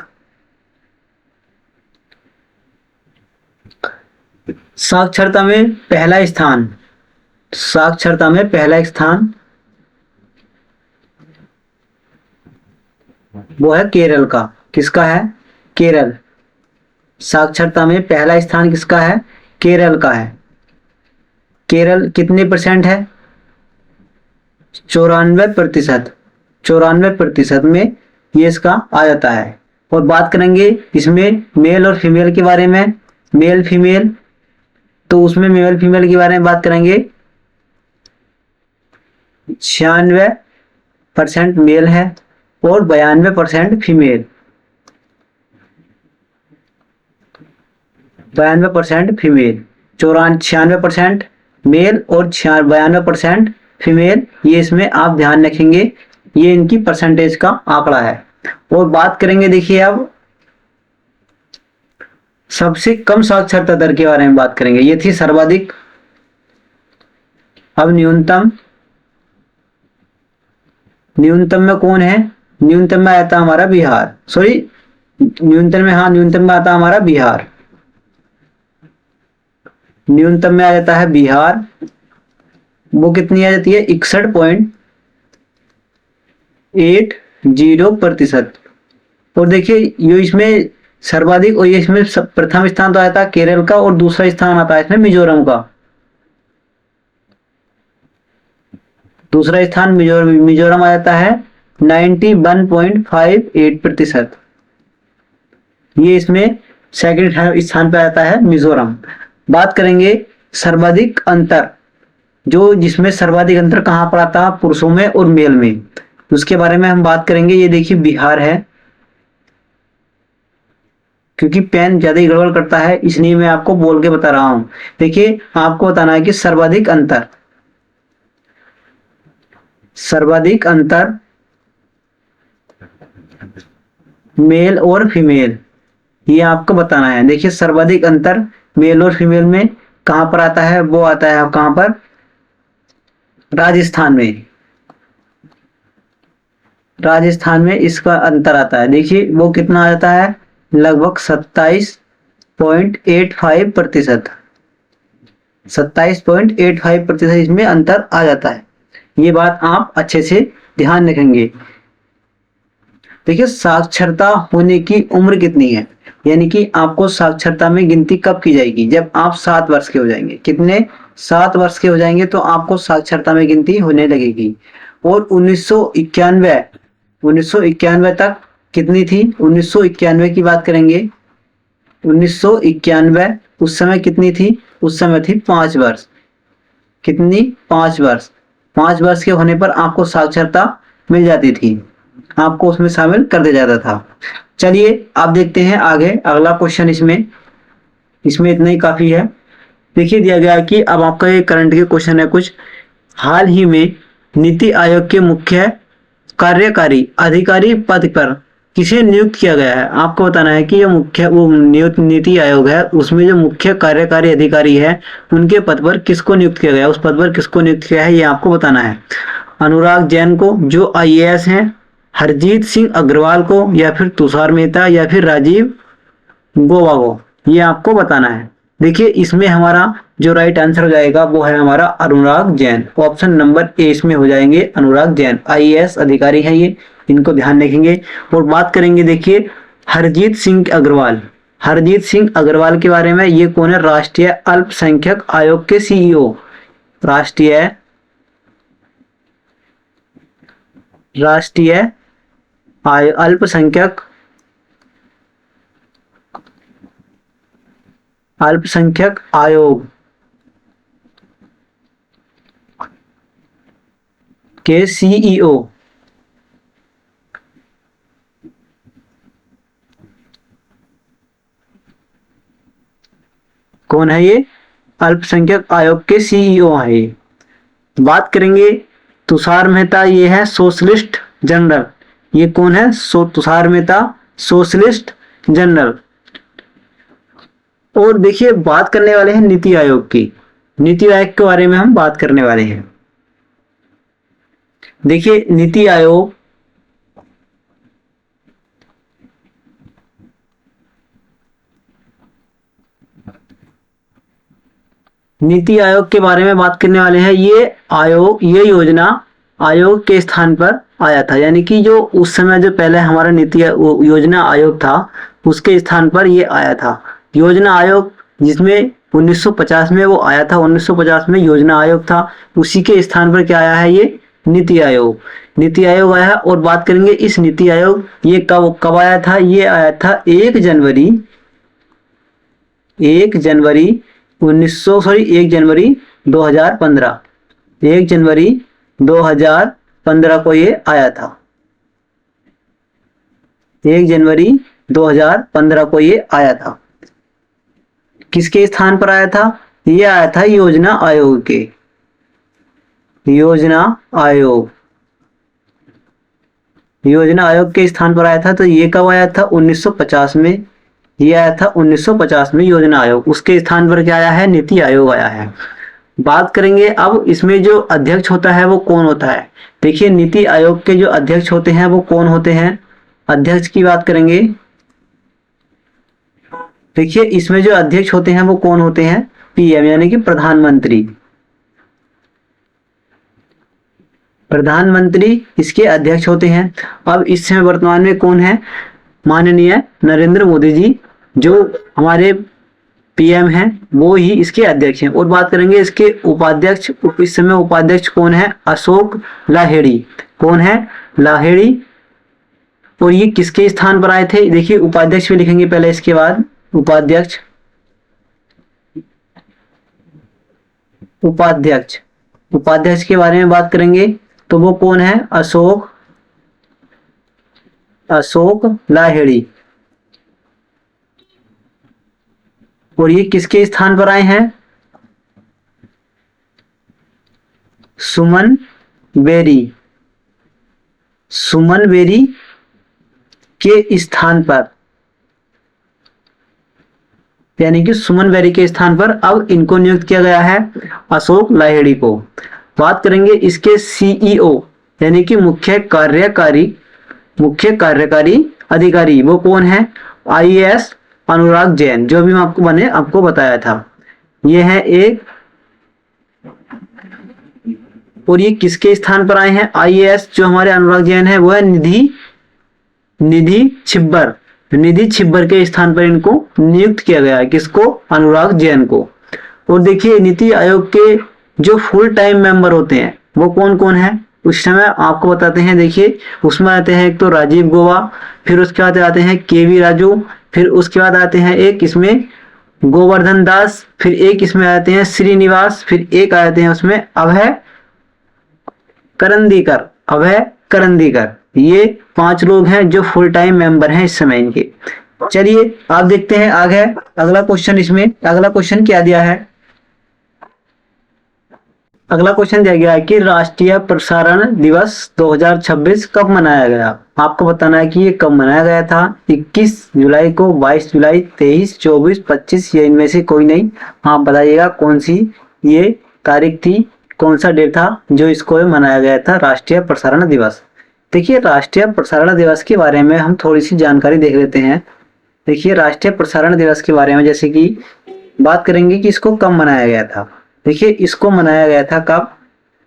साक्षरता में पहला स्थान, साक्षरता में पहला स्थान वो है केरल का। किसका है? केरल। साक्षरता में पहला स्थान किसका है? केरल का है। केरल कितने परसेंट है? 94%। 94% में ये इसका आ जाता है। और बात करेंगे इसमें मेल और फीमेल के बारे में। मेल फीमेल, तो उसमें मेल फीमेल के बारे में बात करेंगे। 96% मेल है और 92% फीमेल। 92% फीमेल, 96% मेल और 92% फीमेल। ये इसमें आप ध्यान रखेंगे, ये इनकी परसेंटेज का आंकड़ा है। और बात करेंगे देखिए अब सबसे कम साक्षरता दर के बारे में बात करेंगे। ये थी सर्वाधिक, अब न्यूनतम। न्यूनतम में कौन है? न्यूनतम में आता हमारा बिहार। सॉरी न्यूनतम में, हाँ न्यूनतम में आता हमारा बिहार। न्यूनतम में आ जाता है बिहार। वो कितनी आ जाती है? 61.80%। और देखिए ये इसमें सर्वाधिक, और ये इसमें प्रथम स्थान तो आता है केरल का और दूसरा स्थान आता है इसमें मिजोरम का। दूसरा स्थान मिजोरम आ जाता है 91.58%। ये इसमें सेकंड स्थान पे आता है मिजोरम। बात करेंगे सर्वाधिक अंतर, जो जिसमें सर्वाधिक अंतर कहाँ पर आता है? पुरुषों में और मेल में। उसके बारे में हम बात करेंगे। ये देखिए बिहार है, क्योंकि पेन ज्यादा ही गड़बड़ करता है इसलिए मैं आपको बोल के बता रहा हूं। देखिए आपको बताना है कि सर्वाधिक अंतर, सर्वाधिक अंतर मेल और फीमेल, ये आपको बताना है। देखिए सर्वाधिक अंतर मेल और फीमेल में कहां पर आता है? वो आता है कहां पर? राजस्थान में। राजस्थान में इसका अंतर आता है। देखिए वो कितना आ जाता है? लगभग 27.85%। 27.85% इसमें अंतर आ जाता है। ये बात आप अच्छे से ध्यान रखेंगे। देखिए साक्षरता होने की उम्र कितनी है, यानी कि आपको साक्षरता में गिनती कब की जाएगी? जब आप 7 वर्ष के हो जाएंगे। कितने? 7 वर्ष के हो जाएंगे तो आपको साक्षरता में गिनती होने लगेगी। और 1991 तक कितनी थी? 1991 की बात करेंगे 1991 उस समय कितनी थी? उस समय थी 5 वर्ष। कितनी? 5 वर्ष। 5 वर्ष के होने पर आपको साक्षरता मिल जाती थी, आपको उसमें शामिल कर दिया जाता था। चलिए आप देखते हैं आगे अगला क्वेश्चन। इसमें इतना ही काफी है। देखिए दिया गया है कि अब आपका ये करंट के क्वेश्चन है कुछ। हाल ही में नीति आयोग के मुख्य कार्यकारी अधिकारी पद पर किसे नियुक्त किया गया है? आपको बताना है कि ये नीति आयोग है, उसमें जो मुख्य कार्यकारी अधिकारी है उनके पद पर किसको नियुक्त किया गया है, उस पद पर किसको नियुक्त किया है ये आपको बताना है। अनुराग जैन को जो IAS हैं, हरजीत सिंह अग्रवाल को, या फिर तुषार मेहता, या फिर राजीव गोवा को, ये आपको बताना है। देखिए इसमें हमारा जो राइट आंसर हो जाएगा वो है हमारा Anurag Jain. Option number A इसमें हो जाएंगे अनुराग जैन। IAS अधिकारी है ये, इनको ध्यान रखेंगे। और बात करेंगे देखिए हरजीत सिंह अग्रवाल। हरजीत सिंह अग्रवाल के बारे में, ये कौन है? राष्ट्रीय अल्पसंख्यक आयोग के CEO। राष्ट्रीय अल्पसंख्यक आयोग के CEO कौन है? ये अल्पसंख्यक आयोग के CEO है ये। बात करेंगे तुषार मेहता, ये है सोशलिस्ट जनरल। ये कौन है? Tushar Mehta socialist general. और देखिए बात करने वाले हैं नीति आयोग की। नीति आयोग के बारे में हम बात करने वाले हैं। देखिए नीति आयोग के बारे में बात करने वाले हैं। ये योजना आयोग के स्थान पर आया था, यानी कि जो उस समय जो पहले हमारा नीति योजना आयोग था उसके स्थान पर ये आया था। योजना आयोग जिसमें 1950 में वो आया था, 1950 में योजना आयोग था, उसी के स्थान पर क्या आया है? ये नीति आयोग। नीति आयोग आया है। और बात करेंगे इस नीति आयोग, ये कब आया था? ये आया था 1 जनवरी 2015। 1 जनवरी 2015 को ये आया था। 1 जनवरी 2015 को ये आया था। किसके स्थान पर आया था? ये आया था योजना आयोग के। योजना आयोग के स्थान पर आया था। तो ये कब आया था? 1950 में। ये आया था 1950 में योजना आयोग। उसके स्थान पर क्या आया है? नीति आयोग आया है। बात करेंगे अब इसमें जो अध्यक्ष होता है वो कौन होता है। देखिए नीति आयोग के जो अध्यक्ष होते हैं वो कौन होते हैं? अध्यक्ष की बात करेंगे। देखिए इसमें जो अध्यक्ष होते हैं वो कौन होते हैं? PM यानी कि प्रधानमंत्री इसके अध्यक्ष होते हैं। अब इस समय वर्तमान में कौन है? माननीय नरेंद्र मोदी जी जो हमारे PM हैं वो ही इसके अध्यक्ष हैं। और बात करेंगे इसके उपाध्यक्ष। इस समय उपाध्यक्ष कौन है? अशोक लाहिड़ी। कौन है? लाहिड़ी। और ये किसके स्थान पर आए थे? देखिए उपाध्यक्ष भी लिखेंगे पहले, इसके बाद उपाध्यक्ष के बारे में बात करेंगे तो वो कौन है? अशोक लाहिड़ी। और ये किसके स्थान पर आए हैं? सुमन बेरी के स्थान पर, यानी कि सुमन बेरी के स्थान पर अब इनको नियुक्त किया गया है, अशोक लाहिड़ी को। बात करेंगे इसके CEO यानी कि मुख्य कार्यकारी अधिकारी, वो कौन है? IAS अनुराग जैन, जो भी मैं आपको बताया था। ये है एक। और ये किसके स्थान पर आए हैं? IAS जो हमारे अनुराग जैन है वो है निधि छिब्बर के स्थान पर इनको नियुक्त किया गया है। किसको? अनुराग जैन को। और देखिए नीति आयोग के जो फुल टाइम मेंबर होते हैं वो कौन कौन है उस समय आपको बताते हैं। देखिए उसमें आते हैं एक तो राजीव गोवा, फिर उसके बाद आते हैं KV राजू, फिर उसके बाद आते हैं एक इसमें गोवर्धन दास, फिर एक इसमें आते हैं श्रीनिवास, फिर एक आते हैं उसमें अभय करंदीकर, अभय करंदीकर। ये 5 लोग हैं जो फुल टाइम मेंबर हैं इस समय इनके। चलिए आप देखते हैं आगे अगला क्वेश्चन। इसमें अगला क्वेश्चन क्या दिया है, अगला क्वेश्चन दिया गया है कि राष्ट्रीय प्रसारण दिवस 2026 कब मनाया गया। आपको बताना है कि ये कब मनाया गया था। 21 जुलाई को, 22 जुलाई, 23, 24, 25 या इनमें से कोई नहीं। आप बताइएगा कौन सी ये तारीख थी, कौन सा डेट था जो इसको मनाया गया था राष्ट्रीय प्रसारण दिवस। देखिए राष्ट्रीय प्रसारण दिवस के बारे में हम थोड़ी सी जानकारी देख लेते हैं। देखिए राष्ट्रीय प्रसारण दिवस के बारे में जैसे कि बात करेंगे कि इसको कब मनाया गया था। देखिए इसको मनाया गया था कब,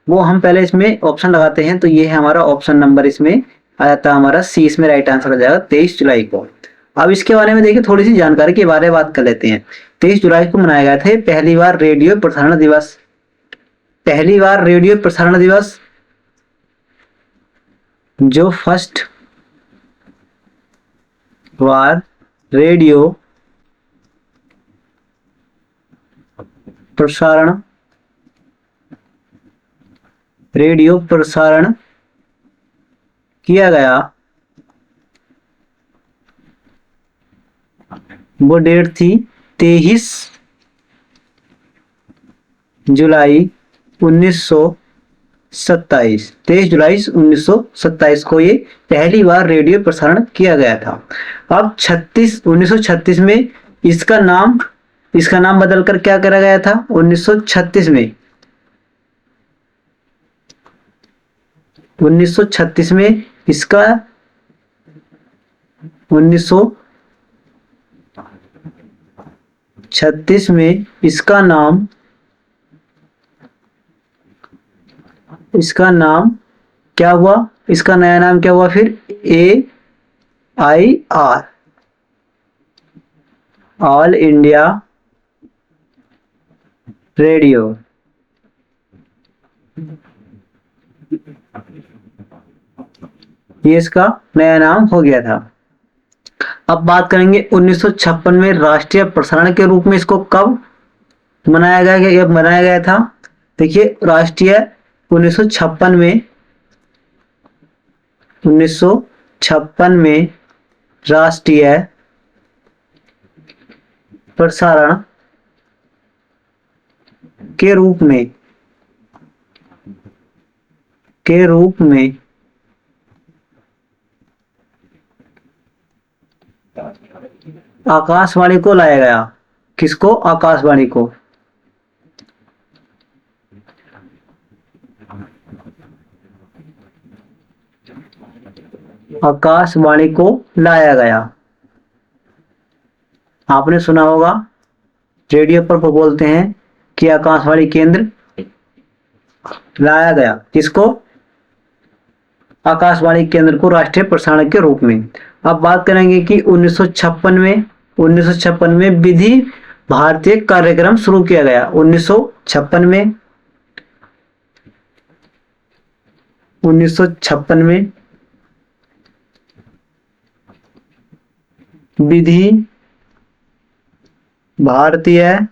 वो हम पहले इसमें ऑप्शन लगाते हैं। तो ये है हमारा ऑप्शन नंबर, इसमें आ जाता है हमारा सी, इसमें राइट आंसर हो जाएगा 23 जुलाई को। अब इसके बारे में देखिए थोड़ी सी जानकारी के बारे में बात कर लेते हैं। 23 जुलाई को मनाया गया था पहली बार रेडियो प्रसारण दिवस, पहली बार रेडियो प्रसारण दिवस जो फर्स्ट बार रेडियो प्रसारण किया गया, वो डेट थी 23 जुलाई 1927। 23 जुलाई 1927 को ये पहली बार रेडियो प्रसारण किया गया था। अब 1936 में इसका नाम बदलकर क्या करा गया था। 1936 में 1936 में इसका 1936 में इसका नाम क्या हुआ, इसका नया नाम क्या हुआ फिर, AIR, ऑल इंडिया रेडियो। ये इसका नया नाम हो गया था। अब बात करेंगे 1956 में राष्ट्रीय प्रसारण के रूप में इसको कब मनाया गया, ये मनाया गया था। देखिए राष्ट्रीय 1956 में राष्ट्रीय प्रसारण के रूप में आकाशवाणी को लाया गया। किसको, आकाशवाणी को। आकाशवाणी को लाया गया। आपने सुना होगा रेडियो पर बोलते हैं कि आकाशवाणी केंद्र लाया गया। किसको, आकाशवाणी केंद्र को राष्ट्रीय प्रसारण के रूप में। अब बात करेंगे कि 1956 में विधि भारतीय कार्यक्रम शुरू किया गया। 1956 में विधि भारतीय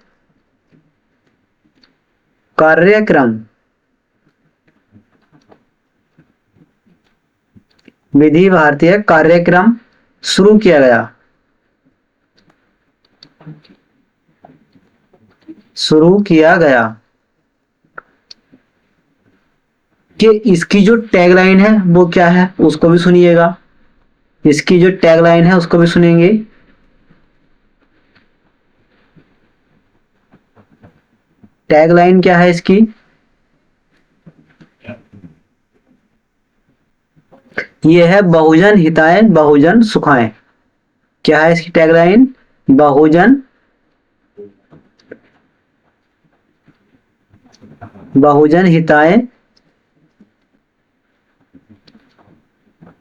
कार्यक्रम शुरू किया गया कि इसकी जो टैगलाइन है वो क्या है, उसको भी सुनिएगा। इसकी जो टैगलाइन है उसको भी सुनेंगे। टैगलाइन क्या है इसकी, ये है बहुजन हिताय बहुजन सुखाय। क्या है इसकी टैगलाइन, बहुजन हिताय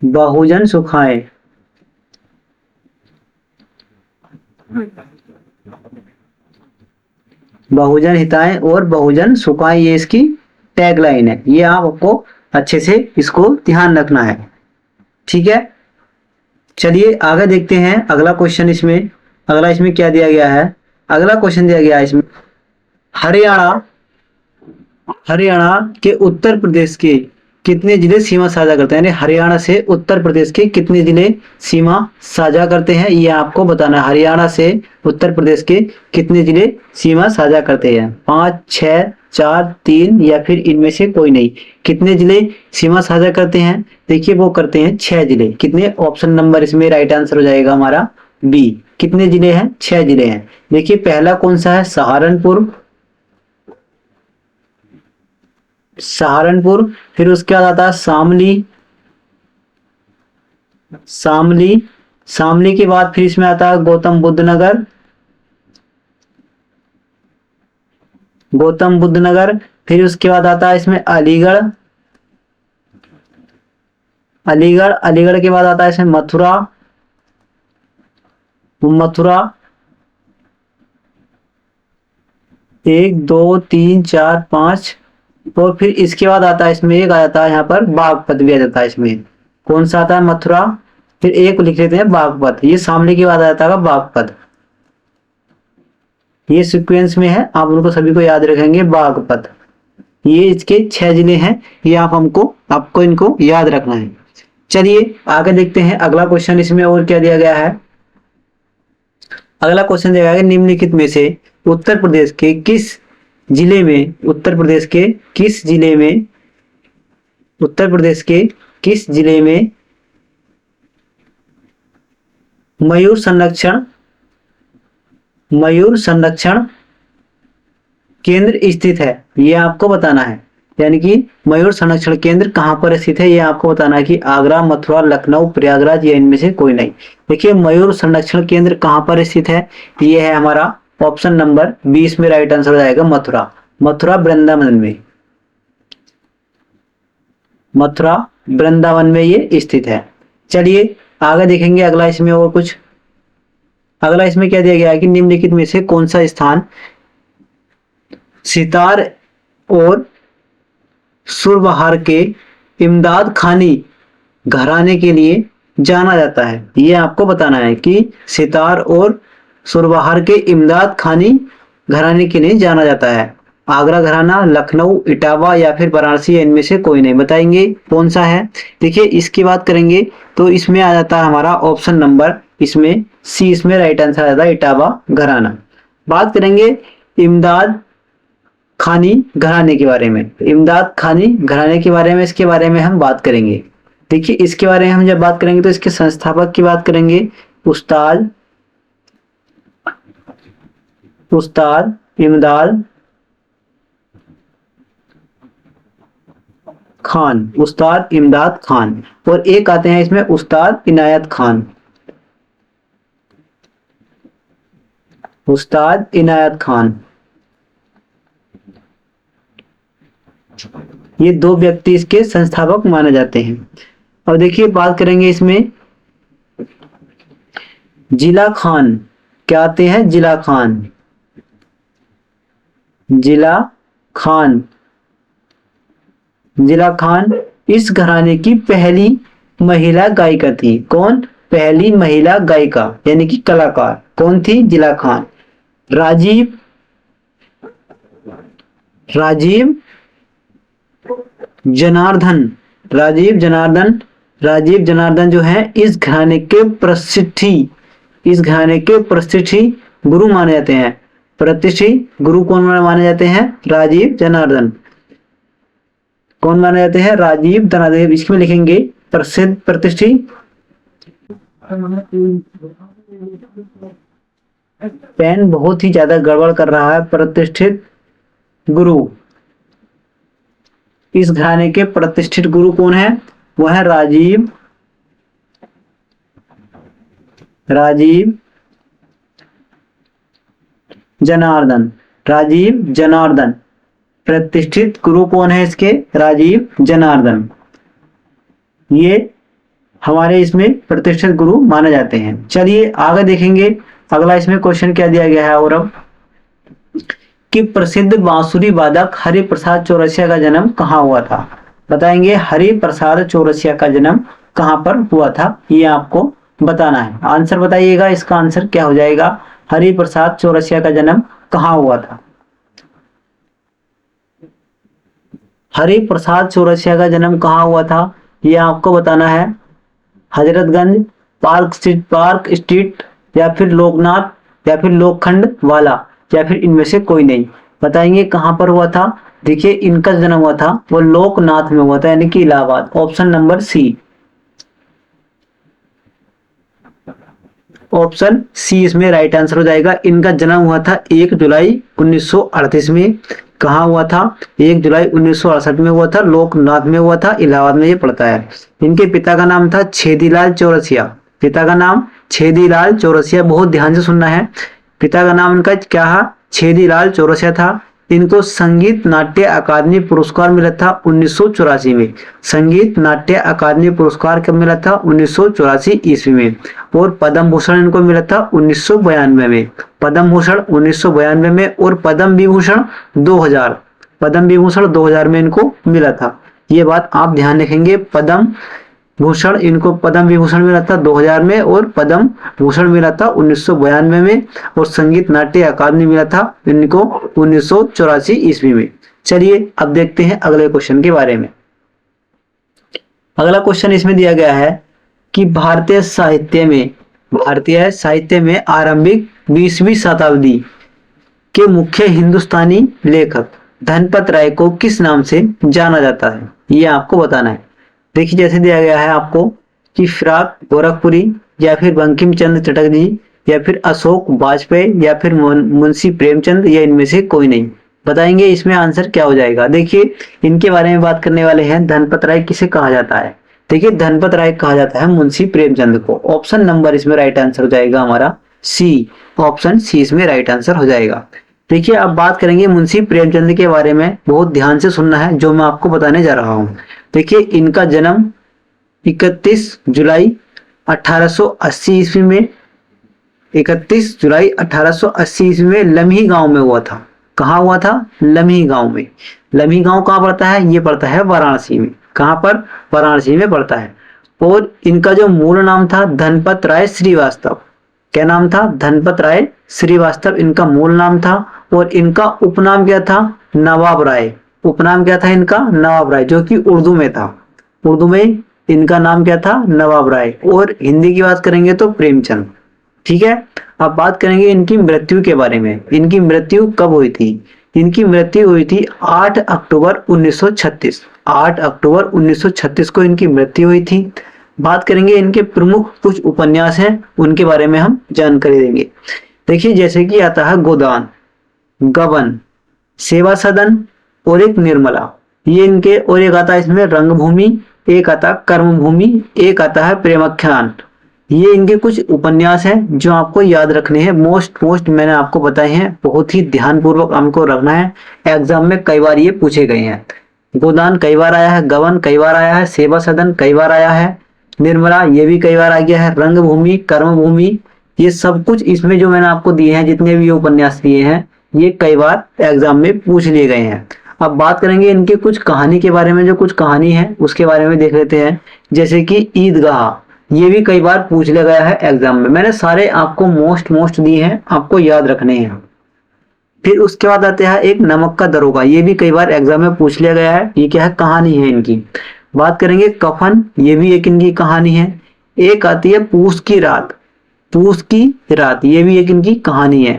बहुजन सुखाय। बहुजन हिताय और बहुजन सुखाय, ये इसकी टैगलाइन है। ये आपको अच्छे से इसको ध्यान रखना है, ठीक है। चलिए आगे देखते हैं अगला क्वेश्चन इसमें। अगला इसमें क्या दिया गया है? अगला क्वेश्चन दिया गया है इसमें, हरियाणा हरियाणा के उत्तर प्रदेश के कितने जिले सीमा साझा करते हैं? यानी हरियाणा से उत्तर प्रदेश के कितने जिले सीमा साझा करते हैं, ये आपको बताना है। हरियाणा से उत्तर प्रदेश के कितने जिले सीमा साझा करते हैं? 5, 6, 4, 3 या फिर इनमें से कोई नहीं। कितने जिले सीमा साझा करते हैं? देखिए वो करते हैं 6 जिले। कितने? ऑप्शन नंबर इसमें राइट आंसर हो जाएगा हमारा बी। कितने जिले हैं? 6 जिले हैं। देखिए पहला कौन सा है? सहारनपुर, फिर उसके बाद आता है शामली के बाद फिर इसमें आता है गौतम बुद्ध नगर, फिर उसके बाद आता है इसमें अलीगढ़ के बाद आता है इसमें मथुरा 1, 2, 3, 4, 5, और फिर इसके बाद आता है इसमें एक आ जाता है यहाँ पर बागपत भी आ जाता है। इसमें कौन सा आता है? मथुरा, फिर एक लिख लेते हैं बागपत। ये शामली के बाद आ जाता है बागपत। ये सीक्वेंस में है, आप उनको सभी को याद रखेंगे बागपत। ये इसके 6 जिले हैं, ये आपको इनको याद रखना है। चलिए आगे देखते हैं अगला क्वेश्चन इसमें और क्या दिया गया है। अगला क्वेश्चन दिया गया है, निम्नलिखित में से उत्तर प्रदेश के किस जिले में मयूर संरक्षण केंद्र स्थित है? ये आपको बताना है। यानी कि मयूर संरक्षण केंद्र कहां पर स्थित है, ये आपको बताना है कि आगरा, मथुरा, लखनऊ, प्रयागराज या इनमें से कोई नहीं। देखिए मयूर संरक्षण केंद्र कहां पर स्थित है? ये है हमारा ऑप्शन नंबर 20 में राइट आंसर हो जाएगा मथुरा वृंदावन में ये स्थित है। चलिए आगे देखेंगे अगला इसमें और कुछ। अगला इसमें क्या दिया गया है कि निम्नलिखित में से कौन सा स्थान सितार और सुरबहार के इमदाद खानी घराने के लिए जाना जाता है? ये आपको बताना है कि सितार और सुरबहार के इमदाद खानी घराने के लिए जाना जाता है। आगरा घराना, लखनऊ, इटावा या फिर वाराणसी या इनमें से कोई नहीं। बताएंगे कौन सा है? देखिए इसकी बात करेंगे तो इसमें आ जाता है हमारा ऑप्शन नंबर इसमें सी, इसमें राइट आंसर आ जाता है इटावा घराना। बात करेंगे इमदाद खानी घराने के बारे में। इमदाद खानी घराने के बारे में, इसके बारे में हम बात करेंगे। देखिए इसके बारे में हम जब बात करेंगे तो इसके संस्थापक की बात करेंगे, उस्ताद इमदाद खान, और एक आते हैं इसमें उस्ताद इनायत खान। ये 2 व्यक्ति इसके संस्थापक माने जाते हैं। और देखिए बात करेंगे इसमें जिला खान, क्या आते हैं? जिला खान इस घराने की पहली महिला गायिका थी। कौन? पहली महिला गायिका यानी कि कलाकार कौन थी? जिला खान। राजीव जनार्दन जो है इस घराने के प्रतिष्ठी गुरु माने जाते हैं। प्रतिष्ठी गुरु कौन माने जाते हैं? राजीव जनार्दन। कौन माने जाते हैं? राजीव जनार्दन। इसमें लिखेंगे प्रसिद्ध प्रतिष्ठी पेन बहुत ही ज्यादा गड़बड़ कर रहा है। प्रतिष्ठित गुरु, इस घराने के प्रतिष्ठित गुरु कौन है? वह है राजीव जनार्दन। प्रतिष्ठित गुरु कौन है इसके? राजीव जनार्दन। ये हमारे इसमें प्रतिष्ठित गुरु माने जाते हैं। चलिए आगे देखेंगे अगला इसमें क्वेश्चन क्या दिया गया है। और अब कि प्रसिद्ध बांसुरी वादक हरिप्रसाद चौरसिया का जन्म कहाँ हुआ था? बताएंगे हरिप्रसाद चौरसिया का जन्म कहाँ पर हुआ था, ये आपको बताना है। आंसर बताइएगा, इसका आंसर क्या हो जाएगा। हरिप्रसाद चौरसिया का जन्म कहाँ हुआ था। हरिप्रसाद चौरसिया का जन्म कहाँ हुआ था, ये आपको बताना है। हजरतगंज, पार्क स्ट्रीट, या फिर लोकनाथ, या फिर लोखंड वाला, या फिर इनमें से कोई नहीं। बताएंगे कहाँ पर हुआ था। देखिए इनका जन्म हुआ था वो लोकनाथ में हुआ था, यानी कि Allahabad. Option number C, option C इसमें राइट आंसर हो जाएगा। इनका जन्म हुआ था 1 जुलाई 1938 में। कहाँ हुआ था, 1 जुलाई 1968 में हुआ था, लोकनाथ में हुआ था, इलाहाबाद में ये पड़ता है। इनके पिता का नाम था छेदीलाल चौरसिया। पिता का नाम छेदीलाल चौरसिया, बहुत ध्यान से सुनना है। पिता का नाम इनका क्या है, छेदीलाल चौरसिया था। इनको संगीत नाट्य अकादमी पुरस्कार मिला था 1984 में। संगीत नाट्य अकादमी पुरस्कार कब मिला था, 1984 ईस्वी में। और पद्म भूषण इनको मिला था 1992 में। पद्म भूषण 1992 में, और पद्म विभूषण 2000, पद्म विभूषण 2000 में इनको मिला था। ये बात आप ध्यान रखेंगे। पद्म भूषण, इनको पद्म विभूषण मिला था 2000 में, और पद्म भूषण मिला था 1992 में, और संगीत नाट्य अकादमी मिला था इनको 1984 ईस्वी में। चलिए अब देखते हैं अगले क्वेश्चन के बारे में। अगला क्वेश्चन इसमें दिया गया है कि भारतीय साहित्य में आरंभिक 20वीं शताब्दी के मुख्य हिंदुस्तानी लेखक धनपत राय को किस नाम से जाना जाता है, ये आपको बताना है। देखिए जैसे दिया गया है आपको कि फिराक गोरखपुरी, या फिर बंकिम चंद्र चटर्जी, या फिर अशोक वाजपेयी, या फिर मुंशी प्रेमचंद, या इनमें से कोई नहीं। बताएंगे इसमें आंसर क्या हो जाएगा। देखिए इनके बारे में बात करने वाले हैं। धनपत राय किसे कहा जाता है, देखिए धनपत राय कहा जाता है मुंशी प्रेमचंद को। ऑप्शन नंबर इसमें राइट आंसर हो जाएगा हमारा सी, ऑप्शन सी इसमें राइट आंसर हो जाएगा। देखिए अब बात करेंगे मुंशी प्रेमचंद के बारे में, बहुत ध्यान से सुनना है जो मैं आपको बताने जा रहा हूँ। देखिए इनका जन्म 31 जुलाई 1880 ईस्वी में, 31 जुलाई 1880 ईस्वी में लम्ही गांव में हुआ था। कहाँ हुआ था, लम्ही गांव में। लम्ही गांव कहाँ पड़ता है, ये पड़ता है वाराणसी में। कहाँ पर, वाराणसी में पड़ता है। और इनका जो मूल नाम था धनपत राय श्रीवास्तव। क्या नाम था, धनपत राय श्रीवास्तव इनका मूल नाम था। और इनका उपनाम क्या था, नवाब राय। उपनाम क्या था इनका, नवाब राय, जो कि उर्दू में था। उर्दू में इनका नाम क्या था, नवाब राय। और हिंदी की बात करेंगे तो प्रेमचंद। ठीक है, अब बात करेंगे इनकी मृत्यु के बारे में। इनकी मृत्यु कब हुई थी, इनकी मृत्यु हुई थी 8 अक्टूबर 1936। 8 अक्टूबर 1936 को इनकी मृत्यु हुई थी। बात करेंगे इनके प्रमुख कुछ उपन्यास हैं, उनके बारे में हम जानकारी देंगे। देखिए जैसे कि आता है गोदान, गबन, सेवा सदन, और एक निर्मला, ये इनके। और एक आता है इसमें रंगभूमि, एक आता है कर्मभूमि, एक आता है प्रेमाख्यान। ये इनके कुछ उपन्यास हैं जो आपको याद रखने हैं। मोस्ट मैंने आपको बताए हैं, बहुत ही ध्यानपूर्वक हमको रखना है। एग्जाम में कई बार ये पूछे गए हैं। गोदान कई बार आया है, गबन कई बार आया है, सेवा सदन कई बार आया है, निर्मला ये भी कई बार आ गया है, रंगभूमि, कर्मभूमि, ये सब कुछ इसमें जो मैंने आपको दिए हैं, जितने भी उपन्यास दिए हैं, ये कई बार एग्जाम में पूछ लिए गए हैं। अब बात करेंगे इनके कुछ कहानी के बारे में। जो कुछ कहानी है उसके बारे में देख लेते हैं। जैसे कि ईदगाह, ये भी कई बार पूछ लिया गया है एग्जाम में। मैंने सारे आपको मोस्ट दिए हैं, आपको याद रखने हैं। फिर उसके बाद आते हैं एक नमक का दरोगा, ये भी कई बार एग्जाम में पूछ लिया गया है। ये क्या है, कहानी है इनकी। बात करेंगे कफन, ये भी एक इनकी कहानी है। एक आती है पूस की रात, पूस की रात, ये भी एक इनकी कहानी है।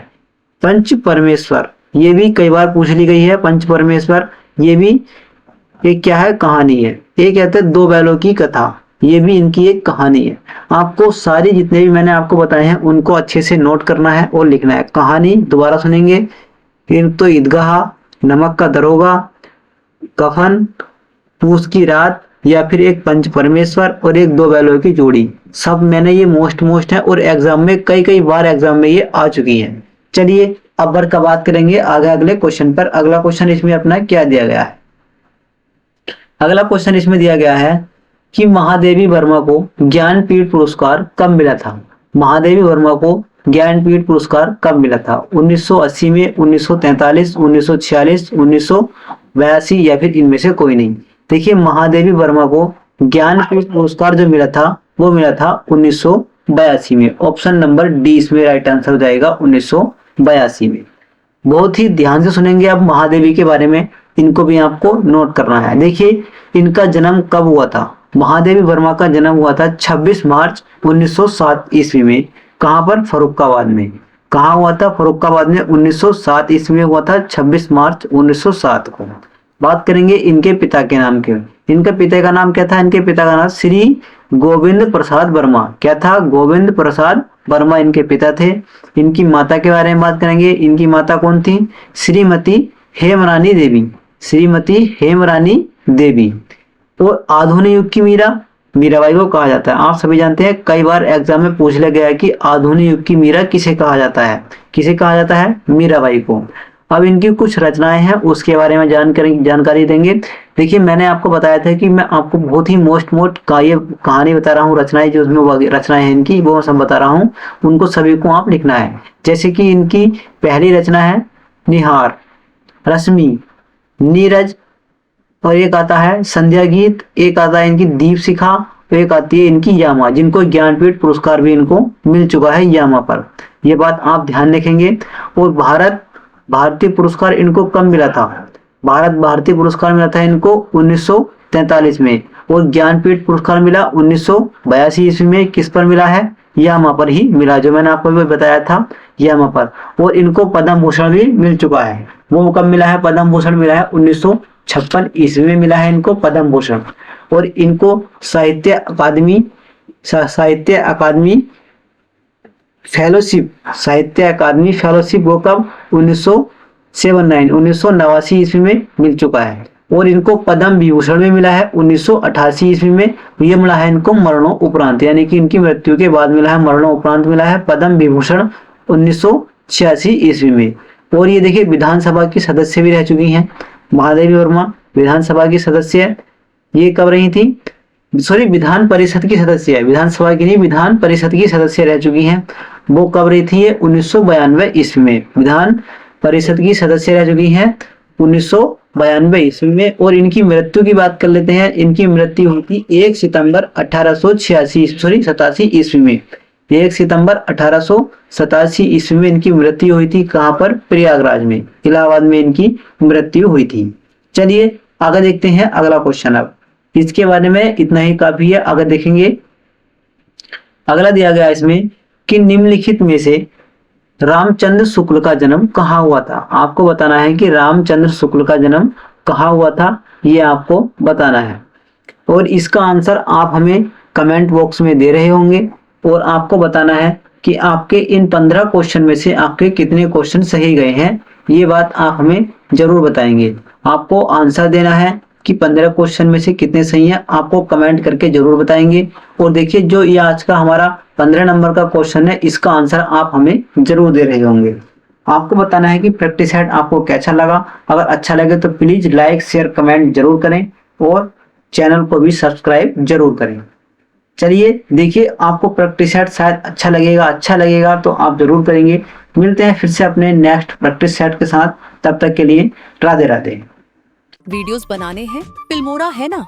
पंच परमेश्वर, ये भी कई बार पूछ ली गई है। पंच परमेश्वर, ये भी एक क्या है, कहानी है। एक कहते हैं दो बैलों की कथा, ये भी इनकी एक कहानी है। आपको सारी जितने भी मैंने आपको बताए हैं उनको अच्छे से नोट करना है और लिखना है। कहानी दोबारा सुनेंगे, फिर तो ईदगाह, नमक का दरोगा, कफन, पूस की रात, या फिर एक पंच परमेश्वर, और एक दो बैलों की जोड़ी। सब मैंने ये मोस्ट है, और एग्जाम में कई बार एग्जाम में ये आ चुकी है। चलिए अब बढ़ का बात करेंगे आगे अगले क्वेश्चन पर। अगला क्वेश्चन इसमें अपना क्या दिया गया है। अगला क्वेश्चन इसमें दिया गया है कि महादेवी वर्मा को ज्ञानपीठ पुरस्कार कब मिला था। महादेवी वर्मा को ज्ञानपीठ पुरस्कार कब मिला था, 1980 में, 1943, 1946, 1982, या फिर इनमें से कोई नहीं। देखिए महादेवी वर्मा को ज्ञानपीठ पुरस्कार जो मिला था वो मिला था 1982 में। ऑप्शन नंबर डी इसमें राइट आंसर हो जाएगा 1982 में। बहुत ही ध्यान से सुनेंगे आप महादेवी के बारे में, इनको भी आपको नोट करना है। देखिए इनका जन्म कब हुआ था। महादेवी वर्मा का जन्म हुआ था 26 मार्च 1907 ईस्वी में। कहां पर? फर्रुखाबाद में। कहाँ हुआ था? फर्रुखाबाद में 1907 ईस्वी में हुआ था, 26 मार्च 1907 को। बात करेंगे इनके पिता के नाम के। इनके पिता का नाम क्या था? इनके पिता का नाम श्री गोविंद प्रसाद वर्मा। क्या था? गोविंद प्रसाद वर्मा इनके पिता थे। इनकी माता के बारे में बात करेंगे। इनकी माता कौन थी? श्रीमती हेमरानी देवी। श्रीमती हेमरानी देवी। और आधुनिक युग की मीराबाई को कहा जाता है। आप सभी जानते हैं, कई बार एग्जाम में पूछ लिया गया है कि आधुनिक युग की मीरा किसे कहा जाता है? किसे कहा जाता है? मीराबाई को। अब इनकी कुछ रचनाएं हैं, उसके बारे में जानकारी देंगे। देखिए मैंने आपको बताया था कि मैं आपको बहुत ही मोस्ट कहानी बता रहा हूँ, रचनाएं जो उसमें रचनाएं हैं इनकी वो सब बता रहा हूँ, उनको सभी को आप लिखना है। जैसे कि इनकी पहली रचना है निहार, रश्मि, नीरज, और एक आता है संध्या गीत, एक आता है इनकी दीप शिखा, एक आती है इनकी यामा, जिनको ज्ञानपीठ पुरस्कार भी इनको मिल चुका है यामा पर। ये बात आप ध्यान रखेंगे। और भारतीय पुरस्कार इनको कब मिला था? भारतीय पुरस्कार मिला था इनको 1943 में। और ज्ञानपीठ पुरस्कार मिला 1982 ईस्वी में। किस पर मिला है? यामा पर ही मिला, जो मैंने आपको भी बताया था, यामा पर। और इनको पद्म भूषण भी मिल चुका है। वो कब मिला है? पद्म भूषण मिला है 1956 ईस्वी में मिला है इनको पद्म भूषण। और इनको साहित्य अकादमी फेलोशिप वो कब? 1989 ईस्वी में मिल चुका है। और इनको पद्म विभूषण भी मिला है 1988 ईस्वी में। ये मिला है इनको मरणों उपरांत, यानी कि इनकी मृत्यु के बाद मिला है, मरणों उपरांत मिला है पद्म विभूषण 1986 ईस्वी में। और ये देखिए विधानसभा की सदस्य भी रह चुकी हैं महादेवी वर्मा। विधानसभा की सदस्य ये कब रही थी? सॉरी, विधान परिषद की सदस्य है, विधानसभा की नहीं, विधान परिषद की सदस्य रह चुकी हैं। वो कब रही थी? ये 1992 ईस्वी में विधान परिषद की सदस्य रह चुकी हैं 1992 ईस्वी में। और इनकी मृत्यु की बात कर लेते हैं। इनकी मृत्यु हुई थी 1 सितंबर 87 ईस्वी में। 1 सितंबर 1887 ईस्वी में इनकी मृत्यु हुई थी। कहाँ पर? प्रयागराज में, इलाहाबाद में इनकी मृत्यु हुई थी। चलिए आगे देखते हैं अगला क्वेश्चन। अब इसके बारे में इतना ही काफी है। अगर देखेंगे अगला दिया गया इसमें कि निम्नलिखित में से रामचंद्र शुक्ल का जन्म कहाँ हुआ था। आपको बताना है कि रामचंद्र शुक्ल का जन्म कहाँ हुआ था, ये आपको बताना है। और इसका आंसर आप हमें कमेंट बॉक्स में दे रहे होंगे। और आपको बताना है कि आपके इन 15 क्वेश्चन में से आपके कितने क्वेश्चन सही गए हैं, ये बात आप हमें जरूर बताएंगे। आपको आंसर देना है कि 15 क्वेश्चन में से कितने सही हैं, आपको कमेंट करके जरूर बताएंगे। और देखिए जो ये आज का हमारा 15 नंबर का क्वेश्चन है, इसका आंसर आप हमें जरूर दे रहे होंगे। आपको बताना है कि प्रैक्टिस सेट आपको कैसा लगा। अगर अच्छा लगे तो प्लीज लाइक शेयर कमेंट जरूर करें और चैनल को भी सब्सक्राइब जरूर करें। चलिए देखिए, आपको प्रैक्टिस सेट शायद अच्छा लगेगा तो आप जरूर करेंगे। मिलते हैं फिर से अपने नेक्स्ट प्रैक्टिस सेट के साथ। तब तक के लिए राधे राधे। वीडियोस बनाने हैं, फिल्मोरा है ना।